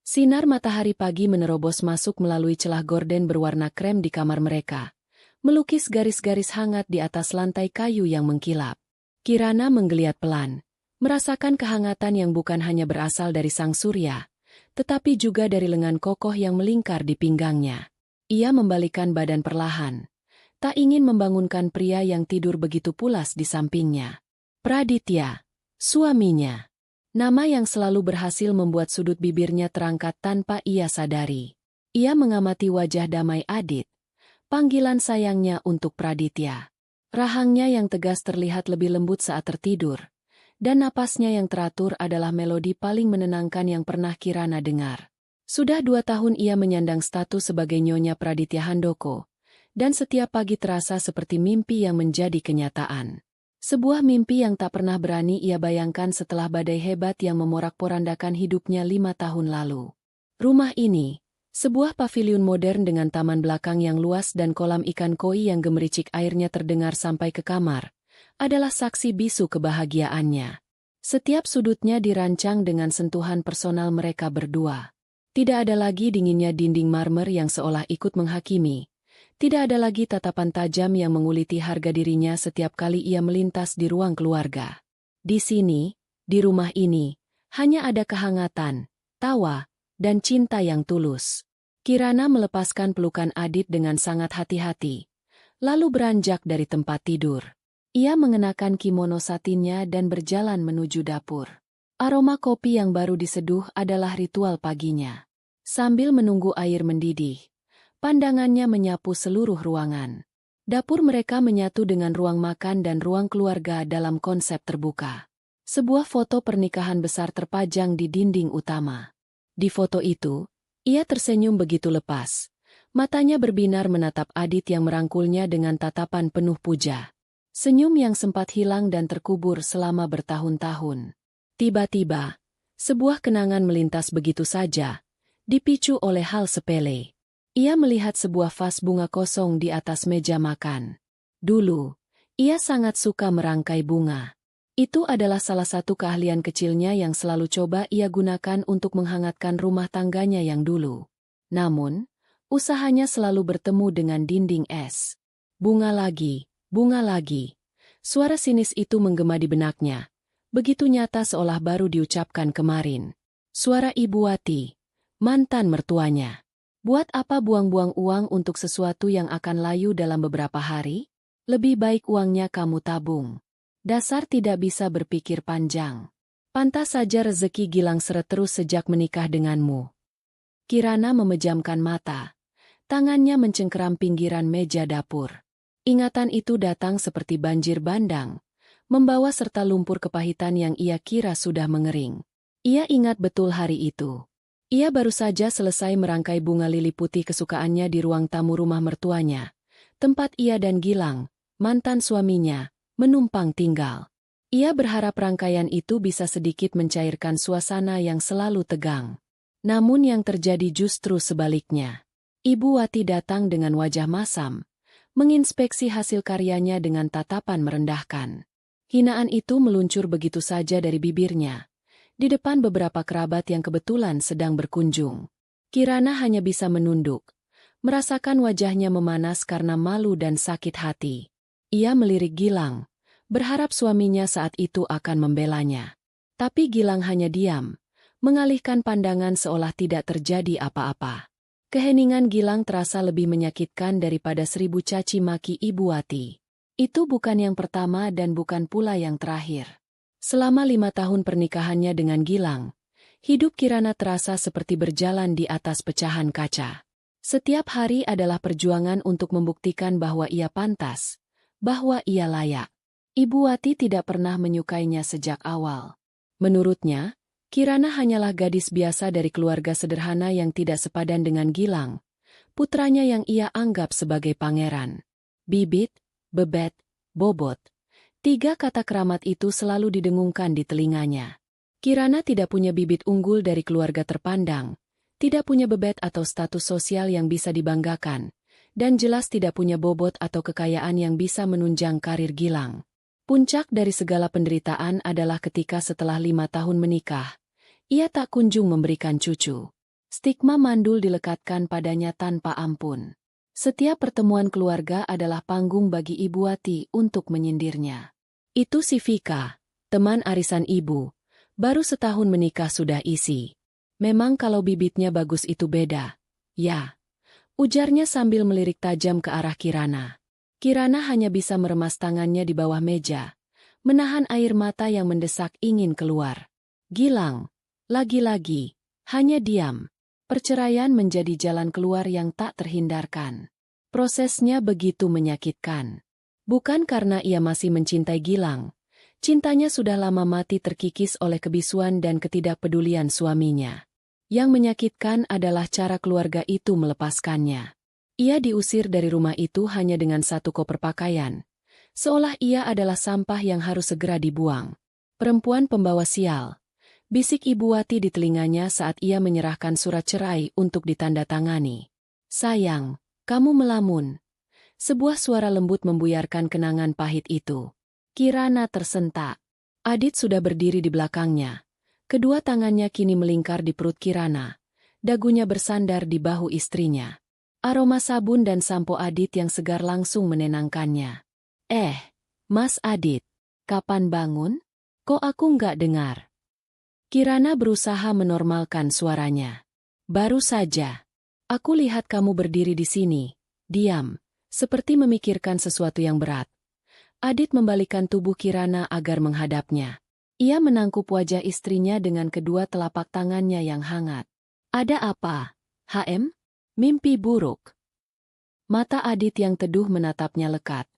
Sinar matahari pagi menerobos masuk melalui celah gorden berwarna krem di kamar mereka, melukis garis-garis hangat di atas lantai kayu yang mengkilap. Kirana menggeliat pelan, merasakan kehangatan yang bukan hanya berasal dari sang surya, tetapi juga dari lengan kokoh yang melingkar di pinggangnya. Ia membalikkan badan perlahan, tak ingin membangunkan pria yang tidur begitu pulas di sampingnya. Praditya, suaminya. Nama yang selalu berhasil membuat sudut bibirnya terangkat tanpa ia sadari. Ia mengamati wajah damai Adit. Panggilan sayangnya untuk Praditya. Rahangnya yang tegas terlihat lebih lembut saat tertidur. Dan napasnya yang teratur adalah melodi paling menenangkan yang pernah Kirana dengar. Sudah 2 tahun ia menyandang status sebagai Nyonya Praditya Handoko. Dan setiap pagi terasa seperti mimpi yang menjadi kenyataan. Sebuah mimpi yang tak pernah berani ia bayangkan setelah badai hebat yang memorak-porandakan hidupnya 5 tahun lalu. Rumah ini, sebuah paviliun modern dengan taman belakang yang luas dan kolam ikan koi yang gemericik airnya terdengar sampai ke kamar, adalah saksi bisu kebahagiaannya. Setiap sudutnya dirancang dengan sentuhan personal mereka berdua. Tidak ada lagi dinginnya dinding marmer yang seolah ikut menghakimi. Tidak ada lagi tatapan tajam yang menguliti harga dirinya setiap kali ia melintas di ruang keluarga. Di sini, di rumah ini, hanya ada kehangatan, tawa, dan cinta yang tulus. Kirana melepaskan pelukan Adit dengan sangat hati-hati, lalu beranjak dari tempat tidur. Ia mengenakan kimono satinnya dan berjalan menuju dapur. Aroma kopi yang baru diseduh adalah ritual paginya. Sambil menunggu air mendidih, pandangannya menyapu seluruh ruangan. Dapur mereka menyatu dengan ruang makan dan ruang keluarga dalam konsep terbuka. Sebuah foto pernikahan besar terpajang di dinding utama. Di foto itu, ia tersenyum begitu lepas. Matanya berbinar menatap Adit yang merangkulnya dengan tatapan penuh puja. Senyum yang sempat hilang dan terkubur selama bertahun-tahun. Tiba-tiba, sebuah kenangan melintas begitu saja, dipicu oleh hal sepele. Ia melihat sebuah vas bunga kosong di atas meja makan. Dulu, ia sangat suka merangkai bunga. Itu adalah salah satu keahlian kecilnya yang selalu coba ia gunakan untuk menghangatkan rumah tangganya yang dulu. Namun, usahanya selalu bertemu dengan dinding es. Bunga lagi, bunga lagi. Suara sinis itu menggema di benaknya. Begitu nyata seolah baru diucapkan kemarin. Suara Ibu Wati, mantan mertuanya. Buat apa buang-buang uang untuk sesuatu yang akan layu dalam beberapa hari? Lebih baik uangnya kamu tabung. Dasar tidak bisa berpikir panjang. Pantas saja rezeki Gilang seret terus sejak menikah denganmu. Kirana memejamkan mata. Tangannya mencengkeram pinggiran meja dapur. Ingatan itu datang seperti banjir bandang, membawa serta lumpur kepahitan yang ia kira sudah mengering. Ia ingat betul hari itu. Ia baru saja selesai merangkai bunga lili putih kesukaannya di ruang tamu rumah mertuanya, tempat ia dan Gilang, mantan suaminya, menumpang tinggal. Ia berharap rangkaian itu bisa sedikit mencairkan suasana yang selalu tegang. Namun yang terjadi justru sebaliknya. Ibu Wati datang dengan wajah masam, menginspeksi hasil karyanya dengan tatapan merendahkan. Hinaan itu meluncur begitu saja dari bibirnya. Di depan beberapa kerabat yang kebetulan sedang berkunjung. Kirana hanya bisa menunduk, merasakan wajahnya memanas karena malu dan sakit hati. Ia melirik Gilang, berharap suaminya saat itu akan membelanya. Tapi Gilang hanya diam, mengalihkan pandangan seolah tidak terjadi apa-apa. Keheningan Gilang terasa lebih menyakitkan daripada 1000 caci maki Ibu Wati. Itu bukan yang pertama dan bukan pula yang terakhir. Selama 5 tahun pernikahannya dengan Gilang, hidup Kirana terasa seperti berjalan di atas pecahan kaca. Setiap hari adalah perjuangan untuk membuktikan bahwa ia pantas, bahwa ia layak. Ibu Wati tidak pernah menyukainya sejak awal. Menurutnya, Kirana hanyalah gadis biasa dari keluarga sederhana yang tidak sepadan dengan Gilang, putranya yang ia anggap sebagai pangeran. Bibit, bebet, bobot. 3 kata keramat itu selalu didengungkan di telinganya. Kirana tidak punya bibit unggul dari keluarga terpandang, tidak punya bebet atau status sosial yang bisa dibanggakan, dan jelas tidak punya bobot atau kekayaan yang bisa menunjang karir Gilang. Puncak dari segala penderitaan adalah ketika setelah 5 tahun menikah, ia tak kunjung memberikan cucu. Stigma mandul dilekatkan padanya tanpa ampun. Setiap pertemuan keluarga adalah panggung bagi Ibu Wati untuk menyindirnya. Itu si Vika, teman arisan ibu. Baru setahun menikah sudah isi. Memang kalau bibitnya bagus itu beda. Ya, ujarnya sambil melirik tajam ke arah Kirana. Kirana hanya bisa meremas tangannya di bawah meja, menahan air mata yang mendesak ingin keluar. Gilang, lagi-lagi, hanya diam. Perceraian menjadi jalan keluar yang tak terhindarkan. Prosesnya begitu menyakitkan. Bukan karena ia masih mencintai Gilang. Cintanya sudah lama mati terkikis oleh kebisuan dan ketidakpedulian suaminya. Yang menyakitkan adalah cara keluarga itu melepaskannya. Ia diusir dari rumah itu hanya dengan satu koper pakaian. Seolah ia adalah sampah yang harus segera dibuang. Perempuan pembawa sial. Bisik Ibu Wati di telinganya saat ia menyerahkan surat cerai untuk ditandatangani. Sayang, kamu melamun. Sebuah suara lembut membuyarkan kenangan pahit itu. Kirana tersentak. Adit sudah berdiri di belakangnya. Kedua tangannya kini melingkar di perut Kirana. Dagunya bersandar di bahu istrinya. Aroma sabun dan sampo Adit yang segar langsung menenangkannya. Mas Adit, kapan bangun? Kok aku nggak dengar? Kirana berusaha menormalkan suaranya. Baru saja. Aku lihat kamu berdiri di sini, diam, seperti memikirkan sesuatu yang berat. Adit membalikkan tubuh Kirana agar menghadapnya. Ia menangkup wajah istrinya dengan kedua telapak tangannya yang hangat. Ada apa? Mimpi buruk. Mata Adit yang teduh menatapnya lekat,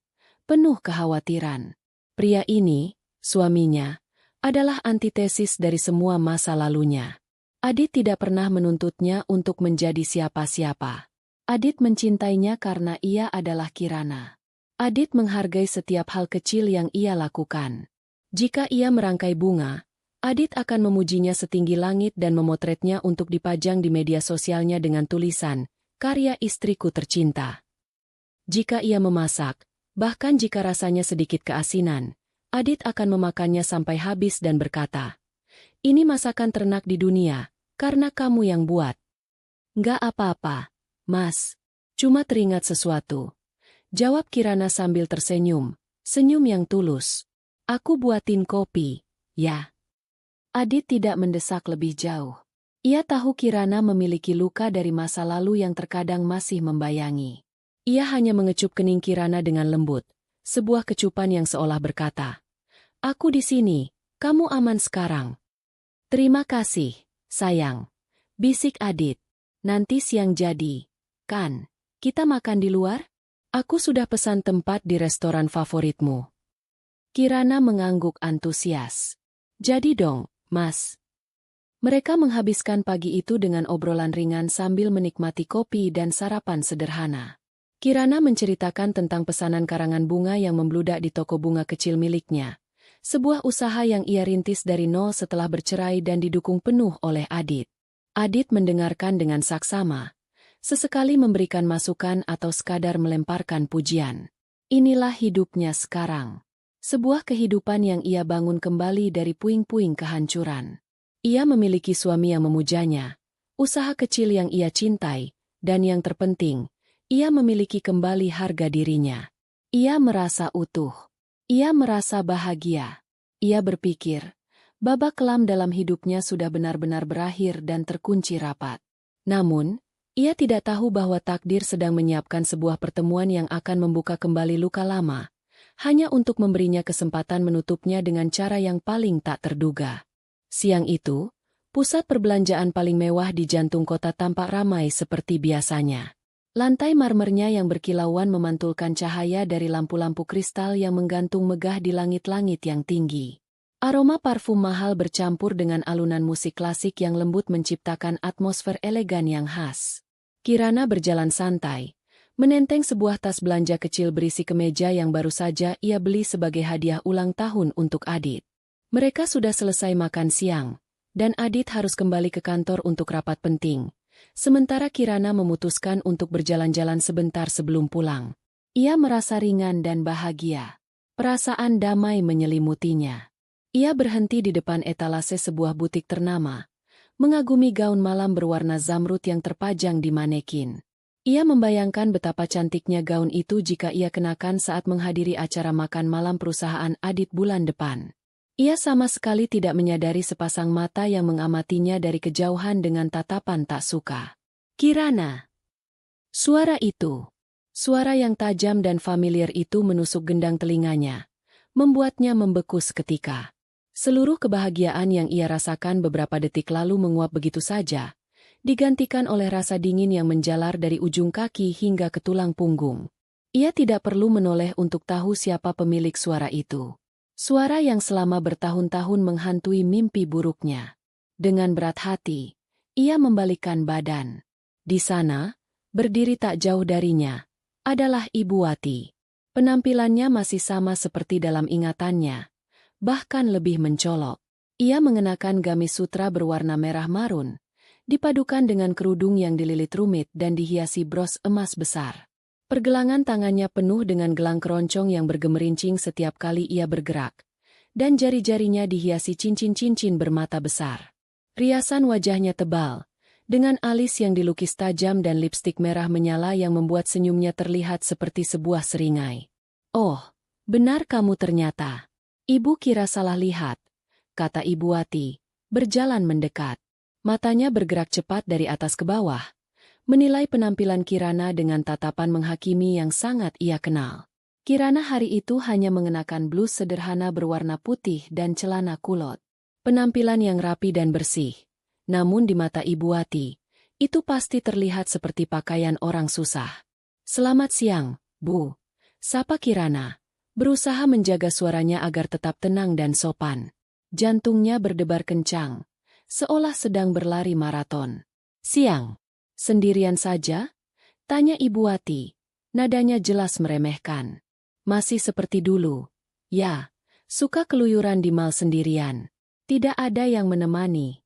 penuh kekhawatiran. Pria ini, suaminya, adalah antitesis dari semua masa lalunya. Adit tidak pernah menuntutnya untuk menjadi siapa-siapa. Adit mencintainya karena ia adalah Kirana. Adit menghargai setiap hal kecil yang ia lakukan. Jika ia merangkai bunga, Adit akan memujinya setinggi langit dan memotretnya untuk dipajang di media sosialnya dengan tulisan, "Karya istriku tercinta." Jika ia memasak, bahkan jika rasanya sedikit keasinan, Adit akan memakannya sampai habis dan berkata, "Ini masakan ternak di dunia, karena kamu yang buat." "Nggak apa-apa, Mas. Cuma teringat sesuatu." Jawab Kirana sambil tersenyum, senyum yang tulus. "Aku buatin kopi, ya." Adit tidak mendesak lebih jauh. Ia tahu Kirana memiliki luka dari masa lalu yang terkadang masih membayangi. Ia hanya mengecup kening Kirana dengan lembut, sebuah kecupan yang seolah berkata, "Aku di sini, kamu aman sekarang." "Terima kasih, sayang," bisik Adit. "Nanti siang jadi, kan? Kita makan di luar? Aku sudah pesan tempat di restoran favoritmu." Kirana mengangguk antusias. "Jadi dong, Mas." Mereka menghabiskan pagi itu dengan obrolan ringan sambil menikmati kopi dan sarapan sederhana. Kirana menceritakan tentang pesanan karangan bunga yang membludak di toko bunga kecil miliknya. Sebuah usaha yang ia rintis dari nol setelah bercerai dan didukung penuh oleh Adit. Adit mendengarkan dengan saksama. Sesekali memberikan masukan atau sekadar melemparkan pujian. Inilah hidupnya sekarang. Sebuah kehidupan yang ia bangun kembali dari puing-puing kehancuran. Ia memiliki suami yang memujanya, usaha kecil yang ia cintai, dan yang terpenting, ia memiliki kembali harga dirinya. Ia merasa utuh. Ia merasa bahagia. Ia berpikir, babak kelam dalam hidupnya sudah benar-benar berakhir dan terkunci rapat. Namun, ia tidak tahu bahwa takdir sedang menyiapkan sebuah pertemuan yang akan membuka kembali luka lama, hanya untuk memberinya kesempatan menutupnya dengan cara yang paling tak terduga. Siang itu, pusat perbelanjaan paling mewah di jantung kota tampak ramai seperti biasanya. Lantai marmernya yang berkilauan memantulkan cahaya dari lampu-lampu kristal yang menggantung megah di langit-langit yang tinggi. Aroma parfum mahal bercampur dengan alunan musik klasik yang lembut menciptakan atmosfer elegan yang khas. Kirana berjalan santai, menenteng sebuah tas belanja kecil berisi kemeja yang baru saja ia beli sebagai hadiah ulang tahun untuk Adit. Mereka sudah selesai makan siang, dan Adit harus kembali ke kantor untuk rapat penting. Sementara Kirana memutuskan untuk berjalan-jalan sebentar sebelum pulang. Ia merasa ringan dan bahagia. Perasaan damai menyelimutinya. Ia berhenti di depan etalase sebuah butik ternama, mengagumi gaun malam berwarna zamrud yang terpajang di manekin. Ia membayangkan betapa cantiknya gaun itu jika ia kenakan saat menghadiri acara makan malam perusahaan Adit bulan depan. Ia sama sekali tidak menyadari sepasang mata yang mengamatinya dari kejauhan dengan tatapan tak suka. Kirana. Suara itu. Suara yang tajam dan familiar itu menusuk gendang telinganya, membuatnya membeku seketika. Seluruh kebahagiaan yang ia rasakan beberapa detik lalu menguap begitu saja, digantikan oleh rasa dingin yang menjalar dari ujung kaki hingga ke tulang punggung. Ia tidak perlu menoleh untuk tahu siapa pemilik suara itu. Suara yang selama bertahun-tahun menghantui mimpi buruknya. Dengan berat hati, ia membalikkan badan. Di sana, berdiri tak jauh darinya, adalah Ibu Wati. Penampilannya masih sama seperti dalam ingatannya, bahkan lebih mencolok. Ia mengenakan gamis sutra berwarna merah marun, dipadukan dengan kerudung yang dililit rumit dan dihiasi bros emas besar. Pergelangan tangannya penuh dengan gelang keroncong yang bergemerincing setiap kali ia bergerak, dan jari-jarinya dihiasi cincin-cincin bermata besar. Riasan wajahnya tebal, dengan alis yang dilukis tajam dan lipstik merah menyala yang membuat senyumnya terlihat seperti sebuah seringai. "Oh, benar kamu ternyata. Ibu kira salah lihat," kata Ibu Wati, berjalan mendekat. Matanya bergerak cepat dari atas ke bawah, menilai penampilan Kirana dengan tatapan menghakimi yang sangat ia kenal. Kirana hari itu hanya mengenakan blus sederhana berwarna putih dan celana kulot. Penampilan yang rapi dan bersih, namun di mata Ibu Wati, itu pasti terlihat seperti pakaian orang susah. "Selamat siang, Bu," sapa Kirana, berusaha menjaga suaranya agar tetap tenang dan sopan. Jantungnya berdebar kencang, seolah sedang berlari maraton. "Siang. Sendirian saja?" tanya Ibu Wati, nadanya jelas meremehkan. "Masih seperti dulu. Ya, suka keluyuran di mal sendirian. Tidak ada yang menemani."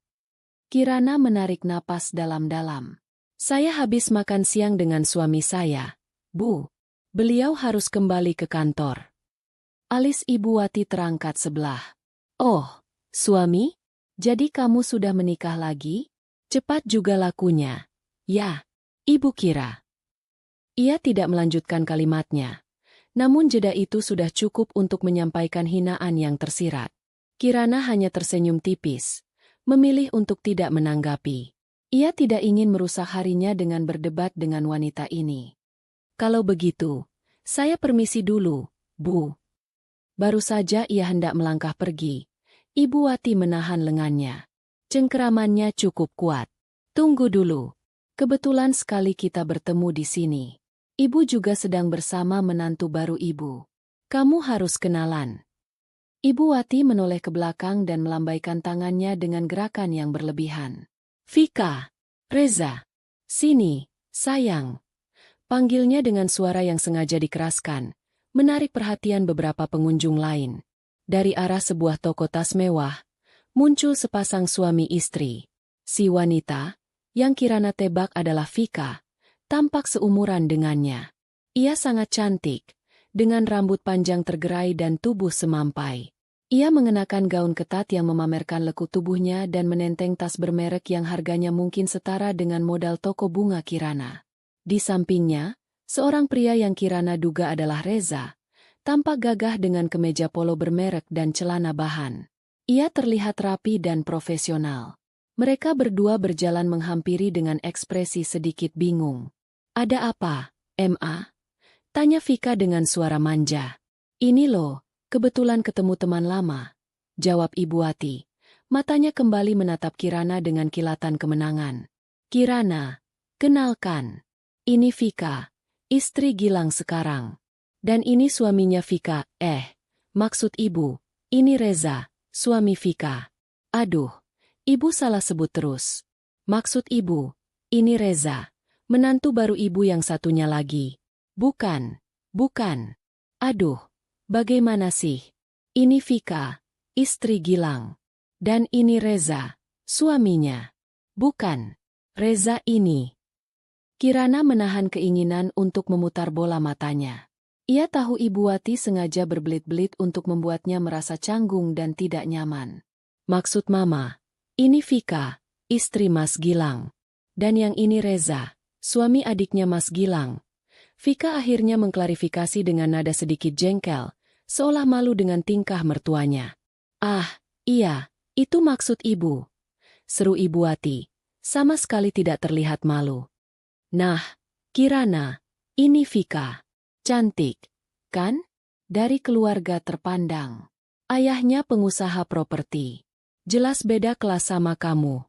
Kirana menarik napas dalam-dalam. "Saya habis makan siang dengan suami saya, Bu. Beliau harus kembali ke kantor." Alis Ibu Wati terangkat sebelah. "Oh, suami? Jadi kamu sudah menikah lagi? Cepat juga lakunya." "Ya, Ibu kira." Ia tidak melanjutkan kalimatnya, namun jeda itu sudah cukup untuk menyampaikan hinaan yang tersirat. Kirana hanya tersenyum tipis, memilih untuk tidak menanggapi. Ia tidak ingin merusak harinya dengan berdebat dengan wanita ini. "Kalau begitu, saya permisi dulu, Bu." Baru saja ia hendak melangkah pergi, Ibu Wati menahan lengannya. Cengkeramannya cukup kuat. "Tunggu dulu. Kebetulan sekali kita bertemu di sini. Ibu juga sedang bersama menantu baru Ibu. Kamu harus kenalan." Ibu Wati menoleh ke belakang dan melambaikan tangannya dengan gerakan yang berlebihan. "Vika, Reza, sini, sayang." Panggilnya dengan suara yang sengaja dikeraskan, menarik perhatian beberapa pengunjung lain. Dari arah sebuah toko tas mewah, muncul sepasang suami istri. Si wanita, yang Kirana tebak adalah Vika, tampak seumuran dengannya. Ia sangat cantik, dengan rambut panjang tergerai dan tubuh semampai. Ia mengenakan gaun ketat yang memamerkan lekuk tubuhnya dan menenteng tas bermerek yang harganya mungkin setara dengan modal toko bunga Kirana. Di sampingnya, seorang pria yang Kirana duga adalah Reza, tampak gagah dengan kemeja polo bermerek dan celana bahan. Ia terlihat rapi dan profesional. Mereka berdua berjalan menghampiri dengan ekspresi sedikit bingung. "Ada apa, Ma?" tanya Vika dengan suara manja. "Ini loh, kebetulan ketemu teman lama," jawab Ibu Wati. Matanya kembali menatap Kirana dengan kilatan kemenangan. "Kirana, kenalkan. Ini Vika, istri Gilang sekarang. Dan ini suaminya Vika, maksud Ibu, ini Reza, suami Vika." "Aduh, Ibu salah sebut terus. Maksud Ibu, ini Reza, menantu baru Ibu yang satunya lagi." Bukan. Aduh, bagaimana sih? Ini Vika, istri Gilang. Dan ini Reza, suaminya." "Bukan. Reza ini." Kirana menahan keinginan untuk memutar bola matanya. Ia tahu Ibu Wati sengaja berbelit-belit untuk membuatnya merasa canggung dan tidak nyaman. "Maksud Mama, ini Vika, istri Mas Gilang. Dan yang ini Reza, suami adiknya Mas Gilang. Vika akhirnya mengklarifikasi dengan nada sedikit jengkel, seolah malu dengan tingkah mertuanya. Ah, iya, itu maksud ibu. Seru Ibu Wati, sama sekali tidak terlihat malu. Nah, Kirana, ini Vika. Cantik, kan? Dari keluarga terpandang. Ayahnya pengusaha properti. Jelas beda kelas sama kamu.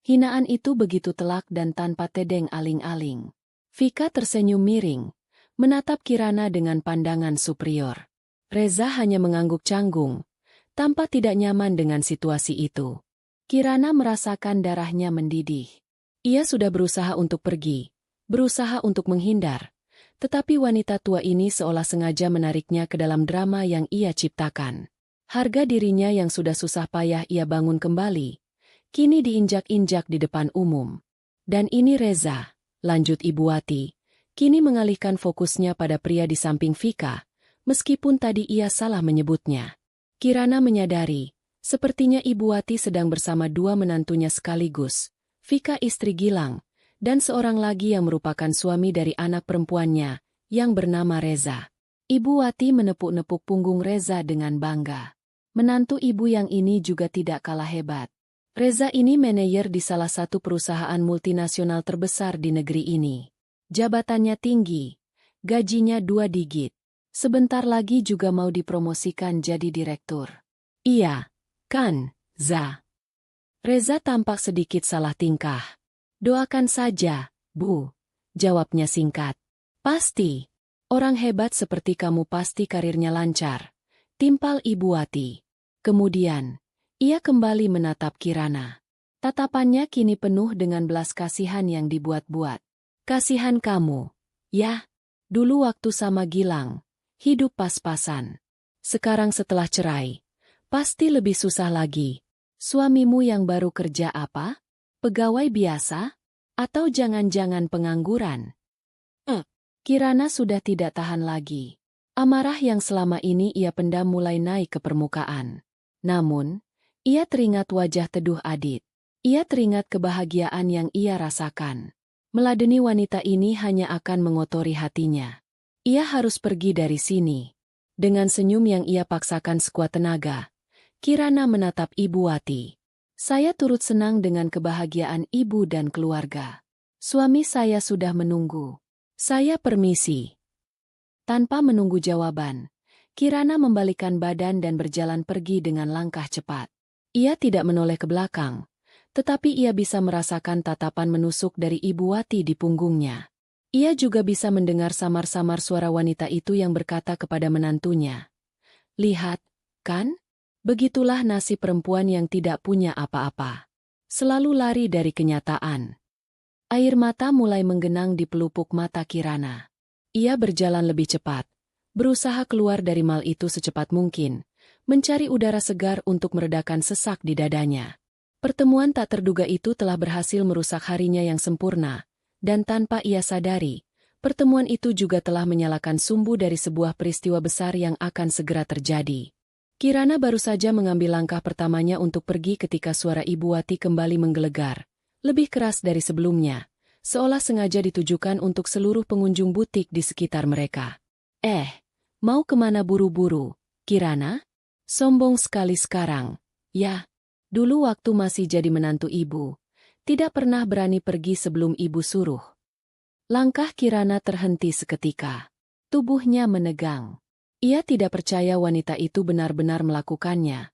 Hinaan itu begitu telak dan tanpa tedeng aling-aling. Vika tersenyum miring, menatap Kirana dengan pandangan superior. Reza hanya mengangguk canggung, tampak tidak nyaman dengan situasi itu. Kirana merasakan darahnya mendidih. Ia sudah berusaha untuk pergi, berusaha untuk menghindar, tetapi wanita tua ini seolah sengaja menariknya ke dalam drama yang ia ciptakan. Harga dirinya yang sudah susah payah ia bangun kembali, kini diinjak-injak di depan umum. Dan ini Reza, lanjut Ibu Wati, kini mengalihkan fokusnya pada pria di samping Vika, meskipun tadi ia salah menyebutnya. Kirana menyadari, sepertinya Ibu Wati sedang bersama dua menantunya sekaligus, Vika istri Gilang, dan seorang lagi yang merupakan suami dari anak perempuannya, yang bernama Reza. Ibu Wati menepuk-nepuk punggung Reza dengan bangga. Menantu ibu yang ini juga tidak kalah hebat. Reza ini manajer di salah satu perusahaan multinasional terbesar di negeri ini. Jabatannya tinggi, gajinya 2 digit. Sebentar lagi juga mau dipromosikan jadi direktur. Iya, kan, Za? Reza tampak sedikit salah tingkah. Doakan saja, Bu, jawabnya singkat. Pasti, orang hebat seperti kamu pasti karirnya lancar, timpal Ibu Wati. Kemudian, ia kembali menatap Kirana. Tatapannya kini penuh dengan belas kasihan yang dibuat-buat. Kasihan kamu, ya, dulu waktu sama Gilang, hidup pas-pasan. Sekarang setelah cerai, pasti lebih susah lagi. Suamimu yang baru kerja apa? Pegawai biasa? Atau jangan-jangan pengangguran? Kirana sudah tidak tahan lagi. Amarah yang selama ini ia pendam mulai naik ke permukaan. Namun, ia teringat wajah teduh Adit. Ia teringat kebahagiaan yang ia rasakan. Meladeni wanita ini hanya akan mengotori hatinya. Ia harus pergi dari sini. Dengan senyum yang ia paksakan sekuat tenaga, Kirana menatap Ibu Wati. Saya turut senang dengan kebahagiaan ibu dan keluarga. Suami saya sudah menunggu. Saya permisi. Tanpa menunggu jawaban, Kirana membalikkan badan dan berjalan pergi dengan langkah cepat. Ia tidak menoleh ke belakang, tetapi ia bisa merasakan tatapan menusuk dari Ibu Wati di punggungnya. Ia juga bisa mendengar samar-samar suara wanita itu yang berkata kepada menantunya. Lihat, kan? Begitulah nasib perempuan yang tidak punya apa-apa. Selalu lari dari kenyataan. Air mata mulai menggenang di pelupuk mata Kirana. Ia berjalan lebih cepat, berusaha keluar dari mal itu secepat mungkin, mencari udara segar untuk meredakan sesak di dadanya. Pertemuan tak terduga itu telah berhasil merusak harinya yang sempurna, dan tanpa ia sadari, pertemuan itu juga telah menyalakan sumbu dari sebuah peristiwa besar yang akan segera terjadi. Kirana baru saja mengambil langkah pertamanya untuk pergi ketika suara Ibu Wati kembali menggelegar, lebih keras dari sebelumnya, seolah sengaja ditujukan untuk seluruh pengunjung butik di sekitar mereka. Mau kemana buru-buru, Kirana? Sombong sekali sekarang. Ya, dulu waktu masih jadi menantu ibu, tidak pernah berani pergi sebelum ibu suruh. Langkah Kirana terhenti seketika. Tubuhnya menegang. Ia tidak percaya wanita itu benar-benar melakukannya,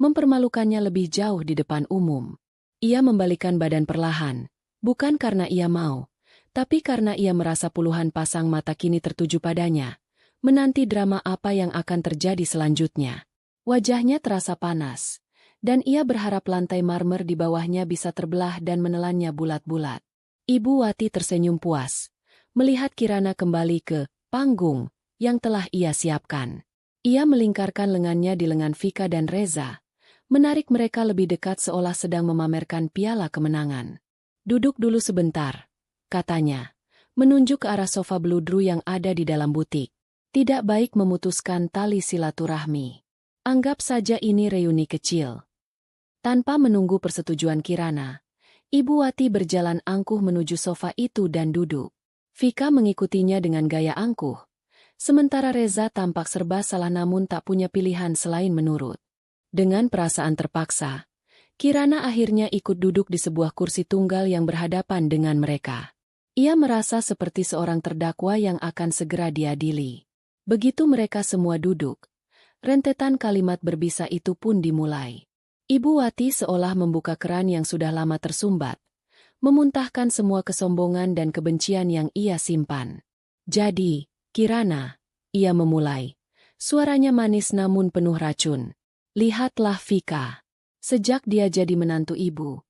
mempermalukannya lebih jauh di depan umum. Ia membalikkan badan perlahan, bukan karena ia mau, tapi karena ia merasa puluhan pasang mata kini tertuju padanya, menanti drama apa yang akan terjadi selanjutnya. Wajahnya terasa panas, dan ia berharap lantai marmer di bawahnya bisa terbelah dan menelannya bulat-bulat. Ibu Wati tersenyum puas, melihat Kirana kembali ke panggung yang telah ia siapkan. Ia melingkarkan lengannya di lengan Vika dan Reza, menarik mereka lebih dekat seolah sedang memamerkan piala kemenangan. Duduk dulu sebentar, katanya, menunjuk ke arah sofa bludru yang ada di dalam butik. Tidak baik memutuskan tali silaturahmi. Anggap saja ini reuni kecil. Tanpa menunggu persetujuan Kirana, Ibu Wati berjalan angkuh menuju sofa itu dan duduk. Vika mengikutinya dengan gaya angkuh. Sementara Reza tampak serba salah namun tak punya pilihan selain menurut. Dengan perasaan terpaksa, Kirana akhirnya ikut duduk di sebuah kursi tunggal yang berhadapan dengan mereka. Ia merasa seperti seorang terdakwa yang akan segera diadili. Begitu mereka semua duduk, rentetan kalimat berbisa itu pun dimulai. Ibu Wati seolah membuka keran yang sudah lama tersumbat, memuntahkan semua kesombongan dan kebencian yang ia simpan. Jadi, Kirana, ia memulai. Suaranya manis namun penuh racun. Lihatlah Vika. Sejak dia jadi menantu ibu,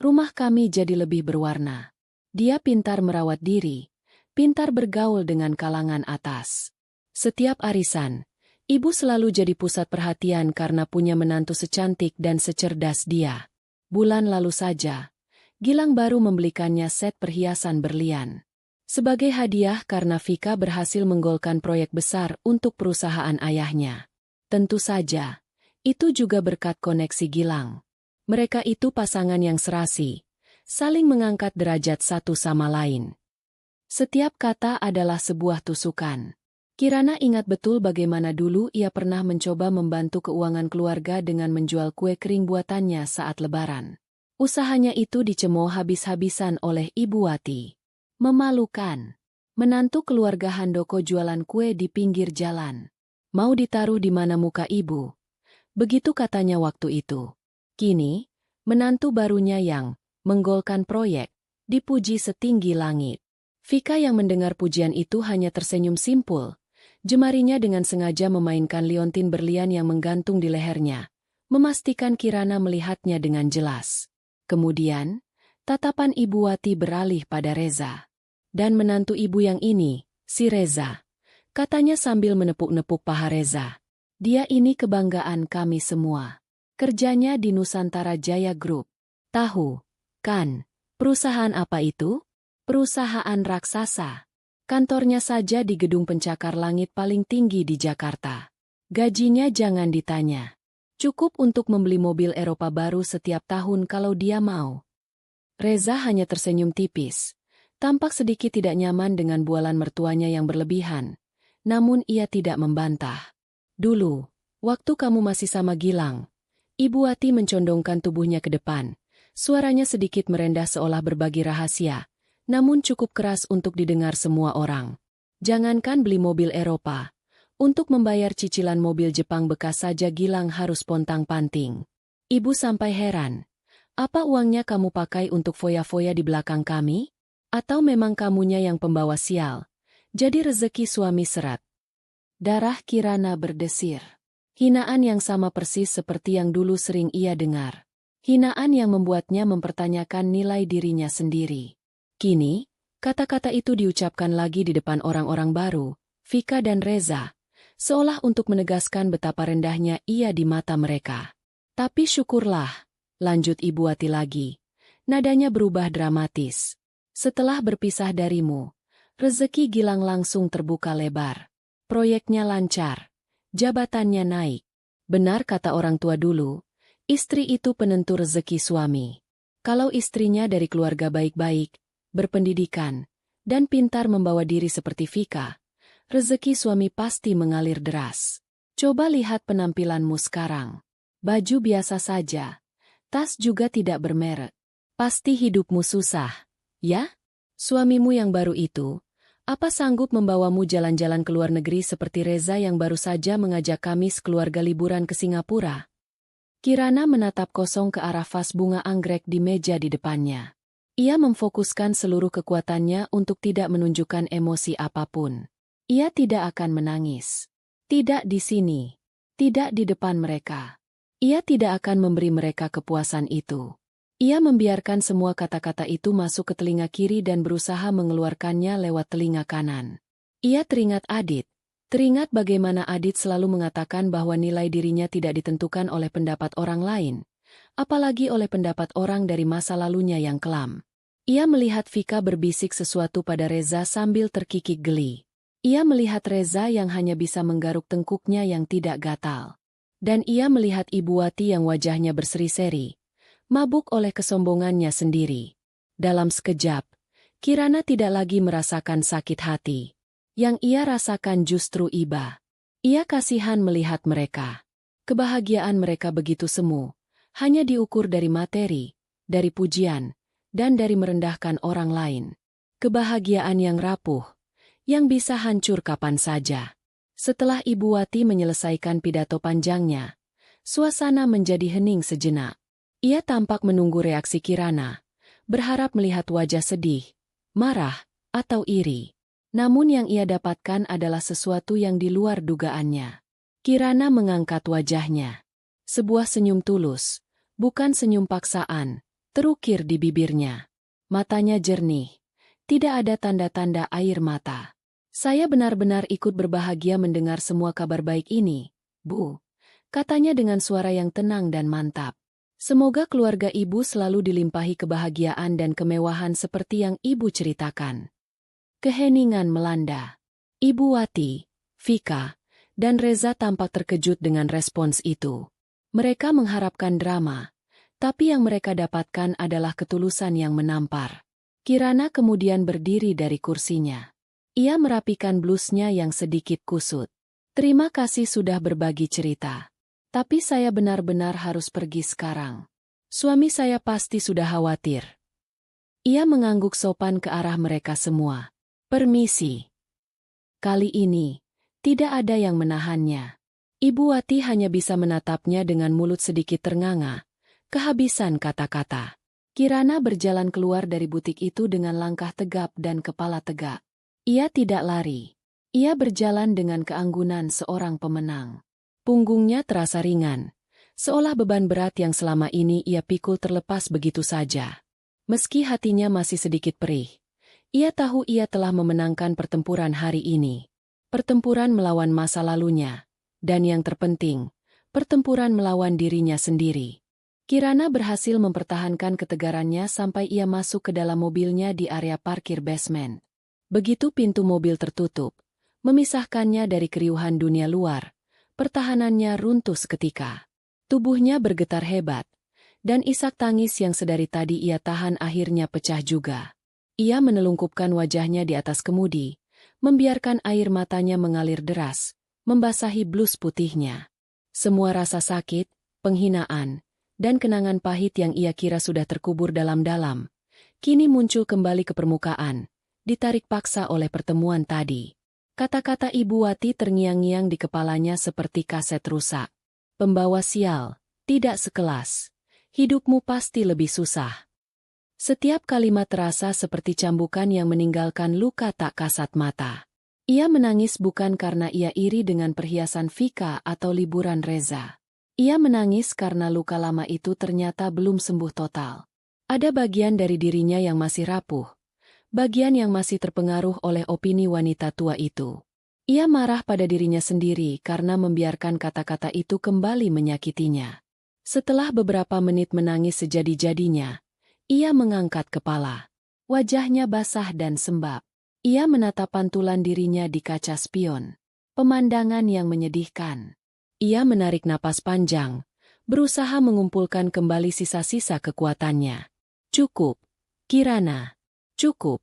rumah kami jadi lebih berwarna. Dia pintar merawat diri, pintar bergaul dengan kalangan atas. Setiap arisan, ibu selalu jadi pusat perhatian karena punya menantu secantik dan secerdas dia. Bulan lalu saja, Gilang baru membelikannya set perhiasan berlian. Sebagai hadiah karena Vika berhasil menggolkan proyek besar untuk perusahaan ayahnya. Tentu saja, itu juga berkat koneksi Gilang. Mereka itu pasangan yang serasi, saling mengangkat derajat satu sama lain. Setiap kata adalah sebuah tusukan. Kirana ingat betul bagaimana dulu ia pernah mencoba membantu keuangan keluarga dengan menjual kue kering buatannya saat Lebaran. Usahanya itu dicemooh habis-habisan oleh Ibu Wati. Memalukan. Menantu keluarga Handoko jualan kue di pinggir jalan. Mau ditaruh di mana muka ibu? Begitu katanya waktu itu. Kini, menantu barunya yang menggolkan proyek, dipuji setinggi langit. Vika yang mendengar pujian itu hanya tersenyum simpul. Jemarinya dengan sengaja memainkan liontin berlian yang menggantung di lehernya, memastikan Kirana melihatnya dengan jelas. Kemudian, tatapan Ibu Wati beralih pada Reza. Dan menantu ibu yang ini, si Reza, katanya sambil menepuk-nepuk paha Reza. Dia ini kebanggaan kami semua. Kerjanya di Nusantara Jaya Group. Tahu, kan, perusahaan apa itu? Perusahaan raksasa. Kantornya saja di gedung pencakar langit paling tinggi di Jakarta. Gajinya jangan ditanya. Cukup untuk membeli mobil Eropa baru setiap tahun kalau dia mau. Reza hanya tersenyum tipis. Tampak sedikit tidak nyaman dengan bualan mertuanya yang berlebihan. Namun ia tidak membantah. Dulu, waktu kamu masih sama Gilang, Ibu Wati mencondongkan tubuhnya ke depan. Suaranya sedikit merendah seolah berbagi rahasia, namun cukup keras untuk didengar semua orang. Jangankan beli mobil Eropa, untuk membayar cicilan mobil Jepang bekas saja Gilang harus pontang-panting. Ibu sampai heran. Apa uangnya kamu pakai untuk foya-foya di belakang kami? Atau memang kamunya yang pembawa sial? Jadi rezeki suami seret. Darah Kirana berdesir. Hinaan yang sama persis seperti yang dulu sering ia dengar. Hinaan yang membuatnya mempertanyakan nilai dirinya sendiri. Kini, kata-kata itu diucapkan lagi di depan orang-orang baru, Vika dan Reza, seolah untuk menegaskan betapa rendahnya ia di mata mereka. Tapi syukurlah, lanjut Ibu Wati lagi. Nadanya berubah dramatis. Setelah berpisah darimu, rezeki Gilang langsung terbuka lebar. Proyeknya lancar, jabatannya naik. Benar kata orang tua dulu, istri itu penentu rezeki suami. Kalau istrinya dari keluarga baik-baik, berpendidikan, dan pintar membawa diri seperti Vika, rezeki suami pasti mengalir deras. Coba lihat penampilanmu sekarang. Baju biasa saja, tas juga tidak bermerek. Pasti hidupmu susah, ya? Suamimu yang baru itu, apa sanggup membawamu jalan-jalan ke luar negeri seperti Reza yang baru saja mengajak kami sekeluarga liburan ke Singapura? Kirana menatap kosong ke arah vas bunga anggrek di meja di depannya. Ia memfokuskan seluruh kekuatannya untuk tidak menunjukkan emosi apapun. Ia tidak akan menangis. Tidak di sini. Tidak di depan mereka. Ia tidak akan memberi mereka kepuasan itu. Ia membiarkan semua kata-kata itu masuk ke telinga kiri dan berusaha mengeluarkannya lewat telinga kanan. Ia teringat Adit. Teringat bagaimana Adit selalu mengatakan bahwa nilai dirinya tidak ditentukan oleh pendapat orang lain, apalagi oleh pendapat orang dari masa lalunya yang kelam. Ia melihat Vika berbisik sesuatu pada Reza sambil terkikik geli. Ia melihat Reza yang hanya bisa menggaruk tengkuknya yang tidak gatal. Dan ia melihat Ibu Wati yang wajahnya berseri-seri, mabuk oleh kesombongannya sendiri. Dalam sekejap, Kirana tidak lagi merasakan sakit hati. Yang ia rasakan justru iba. Ia kasihan melihat mereka. Kebahagiaan mereka begitu semu, hanya diukur dari materi, dari pujian, dan dari merendahkan orang lain. Kebahagiaan yang rapuh, yang bisa hancur kapan saja. Setelah Ibu Wati menyelesaikan pidato panjangnya, suasana menjadi hening sejenak. Ia tampak menunggu reaksi Kirana, berharap melihat wajah sedih, marah, atau iri. Namun yang ia dapatkan adalah sesuatu yang di luar dugaannya. Kirana mengangkat wajahnya. Sebuah senyum tulus, bukan senyum paksaan, terukir di bibirnya. Matanya jernih, tidak ada tanda-tanda air mata. Saya benar-benar ikut berbahagia mendengar semua kabar baik ini, Bu, katanya dengan suara yang tenang dan mantap. Semoga keluarga Ibu selalu dilimpahi kebahagiaan dan kemewahan seperti yang Ibu ceritakan. Keheningan melanda. Ibu Wati, Vika, dan Reza tampak terkejut dengan respons itu. Mereka mengharapkan drama, tapi yang mereka dapatkan adalah ketulusan yang menampar. Kirana kemudian berdiri dari kursinya. Ia merapikan blusnya yang sedikit kusut. Terima kasih sudah berbagi cerita. Tapi saya benar-benar harus pergi sekarang. Suami saya pasti sudah khawatir. Ia mengangguk sopan ke arah mereka semua. Permisi. Kali ini, tidak ada yang menahannya. Ibu Wati hanya bisa menatapnya dengan mulut sedikit ternganga, kehabisan kata-kata. Kirana berjalan keluar dari butik itu dengan langkah tegap dan kepala tegak. Ia tidak lari. Ia berjalan dengan keanggunan seorang pemenang. Punggungnya terasa ringan, seolah beban berat yang selama ini ia pikul terlepas begitu saja. Meski hatinya masih sedikit perih, ia tahu ia telah memenangkan pertempuran hari ini. Pertempuran melawan masa lalunya. Dan yang terpenting, pertempuran melawan dirinya sendiri. Kirana berhasil mempertahankan ketegarannya sampai ia masuk ke dalam mobilnya di area parkir basement. Begitu pintu mobil tertutup, memisahkannya dari keriuhan dunia luar, pertahanannya runtuh seketika. Tubuhnya bergetar hebat, dan isak tangis yang sedari tadi ia tahan akhirnya pecah juga. Ia menelungkupkan wajahnya di atas kemudi, membiarkan air matanya mengalir deras, membasahi blus putihnya. Semua rasa sakit, penghinaan, dan kenangan pahit yang ia kira sudah terkubur dalam-dalam, kini muncul kembali ke permukaan, ditarik paksa oleh pertemuan tadi. Kata-kata Ibu Wati terngiang-ngiang di kepalanya seperti kaset rusak. Pembawa sial, tidak sekelas. Hidupmu pasti lebih susah. Setiap kalimat terasa seperti cambukan yang meninggalkan luka tak kasat mata. Ia menangis bukan karena ia iri dengan perhiasan Vika atau liburan Reza. Ia menangis karena luka lama itu ternyata belum sembuh total. Ada bagian dari dirinya yang masih rapuh. Bagian yang masih terpengaruh oleh opini wanita tua itu. Ia marah pada dirinya sendiri karena membiarkan kata-kata itu kembali menyakitinya. Setelah beberapa menit menangis sejadi-jadinya, ia mengangkat kepala. Wajahnya basah dan sembab. Ia menatap pantulan dirinya di kaca spion. Pemandangan yang menyedihkan. Ia menarik napas panjang, berusaha mengumpulkan kembali sisa-sisa kekuatannya. Cukup, Kirana. Cukup.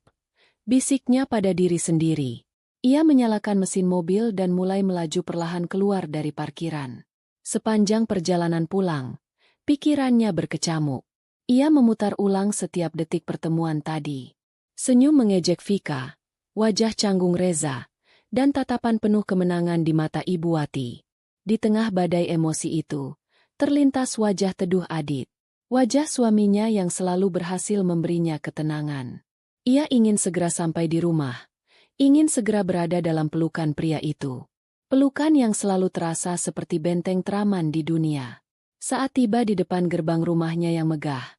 Bisiknya pada diri sendiri. Ia menyalakan mesin mobil dan mulai melaju perlahan keluar dari parkiran. Sepanjang perjalanan pulang, pikirannya berkecamuk. Ia memutar ulang setiap detik pertemuan tadi. Senyum mengejek Vika, wajah canggung Reza, dan tatapan penuh kemenangan di mata Ibu Wati. Di tengah badai emosi itu, terlintas wajah teduh Adit. Wajah suaminya yang selalu berhasil memberinya ketenangan. Ia ingin segera sampai di rumah. Ingin segera berada dalam pelukan pria itu. Pelukan yang selalu terasa seperti benteng teraman di dunia. Saat tiba di depan gerbang rumahnya yang megah,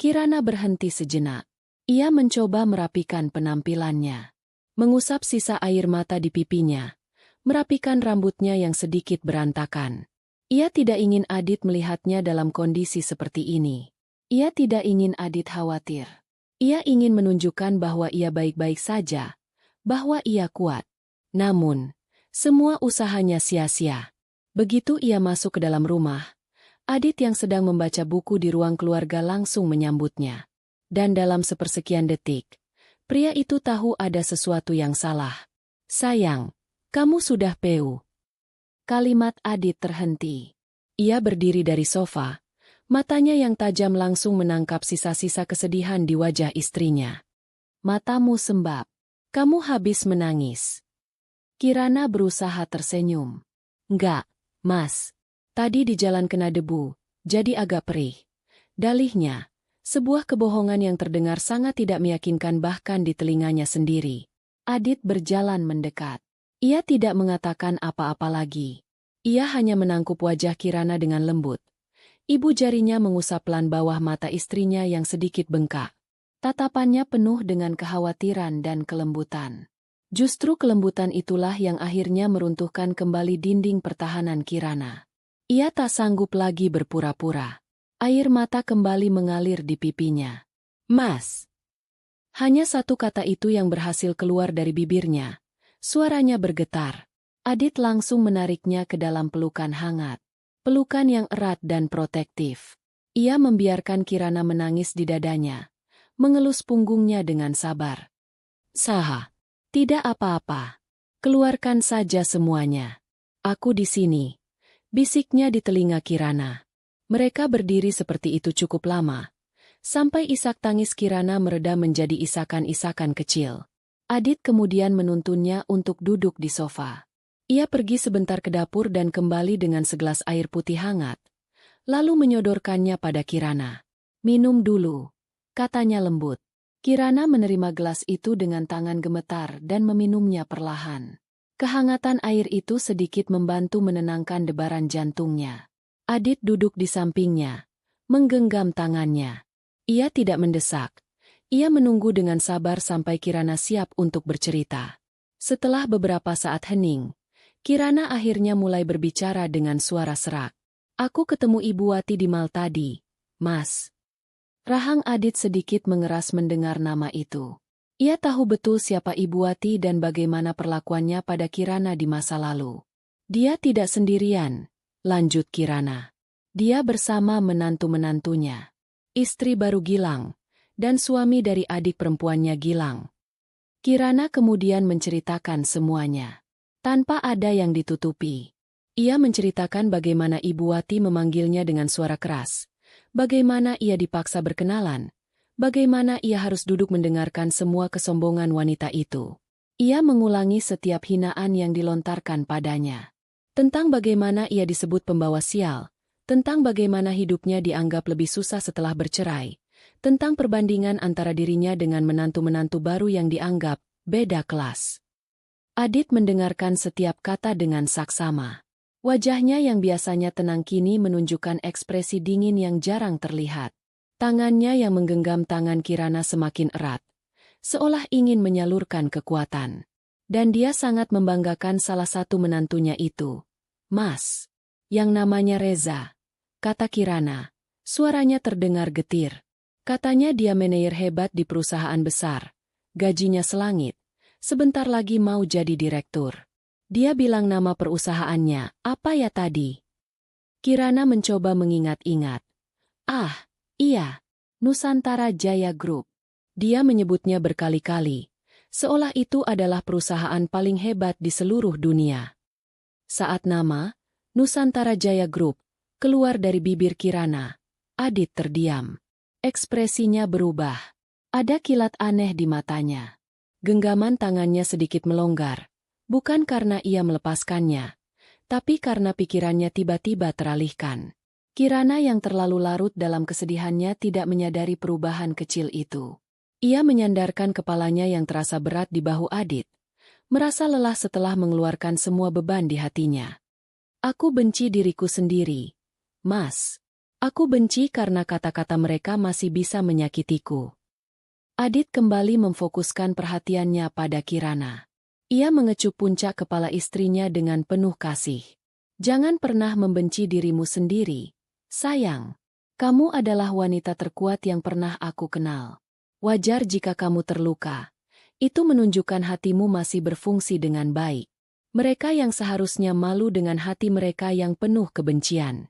Kirana berhenti sejenak. Ia mencoba merapikan penampilannya. Mengusap sisa air mata di pipinya. Merapikan rambutnya yang sedikit berantakan. Ia tidak ingin Adit melihatnya dalam kondisi seperti ini. Ia tidak ingin Adit khawatir. Ia ingin menunjukkan bahwa ia baik-baik saja. Bahwa ia kuat. Namun, semua usahanya sia-sia. Begitu ia masuk ke dalam rumah, Adit yang sedang membaca buku di ruang keluarga langsung menyambutnya. Dan dalam sepersekian detik, pria itu tahu ada sesuatu yang salah. Sayang, kamu sudah peu. Kalimat Adit terhenti. Ia berdiri dari sofa. Matanya yang tajam langsung menangkap sisa-sisa kesedihan di wajah istrinya. Matamu sembab. Kamu habis menangis. Kirana berusaha tersenyum. Enggak, Mas. Tadi di jalan kena debu, jadi agak perih. Dalihnya, sebuah kebohongan yang terdengar sangat tidak meyakinkan bahkan di telinganya sendiri. Adit berjalan mendekat. Ia tidak mengatakan apa-apa lagi. Ia hanya menangkup wajah Kirana dengan lembut. Ibu jarinya mengusap pelan bawah mata istrinya yang sedikit bengkak. Tatapannya penuh dengan kekhawatiran dan kelembutan. Justru kelembutan itulah yang akhirnya meruntuhkan kembali dinding pertahanan Kirana. Ia tak sanggup lagi berpura-pura. Air mata kembali mengalir di pipinya. Mas. Hanya satu kata itu yang berhasil keluar dari bibirnya. Suaranya bergetar. Adit langsung menariknya ke dalam pelukan hangat. Pelukan yang erat dan protektif. Ia membiarkan Kirana menangis di dadanya. Mengelus punggungnya dengan sabar. Saha. Tidak apa-apa. Keluarkan saja semuanya. Aku di sini. Bisiknya di telinga Kirana. Mereka berdiri seperti itu cukup lama. Sampai isak tangis Kirana mereda menjadi isakan-isakan kecil. Adit kemudian menuntunnya untuk duduk di sofa. Ia pergi sebentar ke dapur dan kembali dengan segelas air putih hangat. Lalu menyodorkannya pada Kirana. Minum dulu, katanya lembut. Kirana menerima gelas itu dengan tangan gemetar dan meminumnya perlahan. Kehangatan air itu sedikit membantu menenangkan debaran jantungnya. Adit duduk di sampingnya, menggenggam tangannya. Ia tidak mendesak. Ia menunggu dengan sabar sampai Kirana siap untuk bercerita. Setelah beberapa saat hening, Kirana akhirnya mulai berbicara dengan suara serak. Aku ketemu Ibu Wati di mal tadi, Mas. Rahang Adit sedikit mengeras mendengar nama itu. Ia tahu betul siapa Ibu Wati dan bagaimana perlakuannya pada Kirana di masa lalu. Dia tidak sendirian, lanjut Kirana. Dia bersama menantu-menantunya. Istri baru Gilang, dan suami dari adik perempuannya Gilang. Kirana kemudian menceritakan semuanya. Tanpa ada yang ditutupi. Ia menceritakan bagaimana Ibu Wati memanggilnya dengan suara keras. Bagaimana ia dipaksa berkenalan. Bagaimana ia harus duduk mendengarkan semua kesombongan wanita itu. Ia mengulangi setiap hinaan yang dilontarkan padanya. Tentang bagaimana ia disebut pembawa sial. Tentang bagaimana hidupnya dianggap lebih susah setelah bercerai. Tentang perbandingan antara dirinya dengan menantu-menantu baru yang dianggap beda kelas. Adit mendengarkan setiap kata dengan saksama. Wajahnya yang biasanya tenang kini menunjukkan ekspresi dingin yang jarang terlihat. Tangannya yang menggenggam tangan Kirana semakin erat, seolah ingin menyalurkan kekuatan. Dan dia sangat membanggakan salah satu menantunya itu. Mas, yang namanya Reza, kata Kirana. Suaranya terdengar getir. Katanya dia manajer hebat di perusahaan besar. Gajinya selangit. Sebentar lagi mau jadi direktur. Dia bilang nama perusahaannya, apa ya tadi? Kirana mencoba mengingat-ingat. Ah, iya, Nusantara Jaya Group. Dia menyebutnya berkali-kali, seolah itu adalah perusahaan paling hebat di seluruh dunia. Saat nama, Nusantara Jaya Group, keluar dari bibir Kirana, Adit terdiam. Ekspresinya berubah. Ada kilat aneh di matanya. Genggaman tangannya sedikit melonggar, bukan karena ia melepaskannya, tapi karena pikirannya tiba-tiba teralihkan. Kirana yang terlalu larut dalam kesedihannya tidak menyadari perubahan kecil itu. Ia menyandarkan kepalanya yang terasa berat di bahu Adit, merasa lelah setelah mengeluarkan semua beban di hatinya. Aku benci diriku sendiri, Mas. Aku benci karena kata-kata mereka masih bisa menyakitiku. Adit kembali memfokuskan perhatiannya pada Kirana. Ia mengecup puncak kepala istrinya dengan penuh kasih. Jangan pernah membenci dirimu sendiri, sayang. Kamu adalah wanita terkuat yang pernah aku kenal. Wajar jika kamu terluka. Itu menunjukkan hatimu masih berfungsi dengan baik. Mereka yang seharusnya malu dengan hati mereka yang penuh kebencian.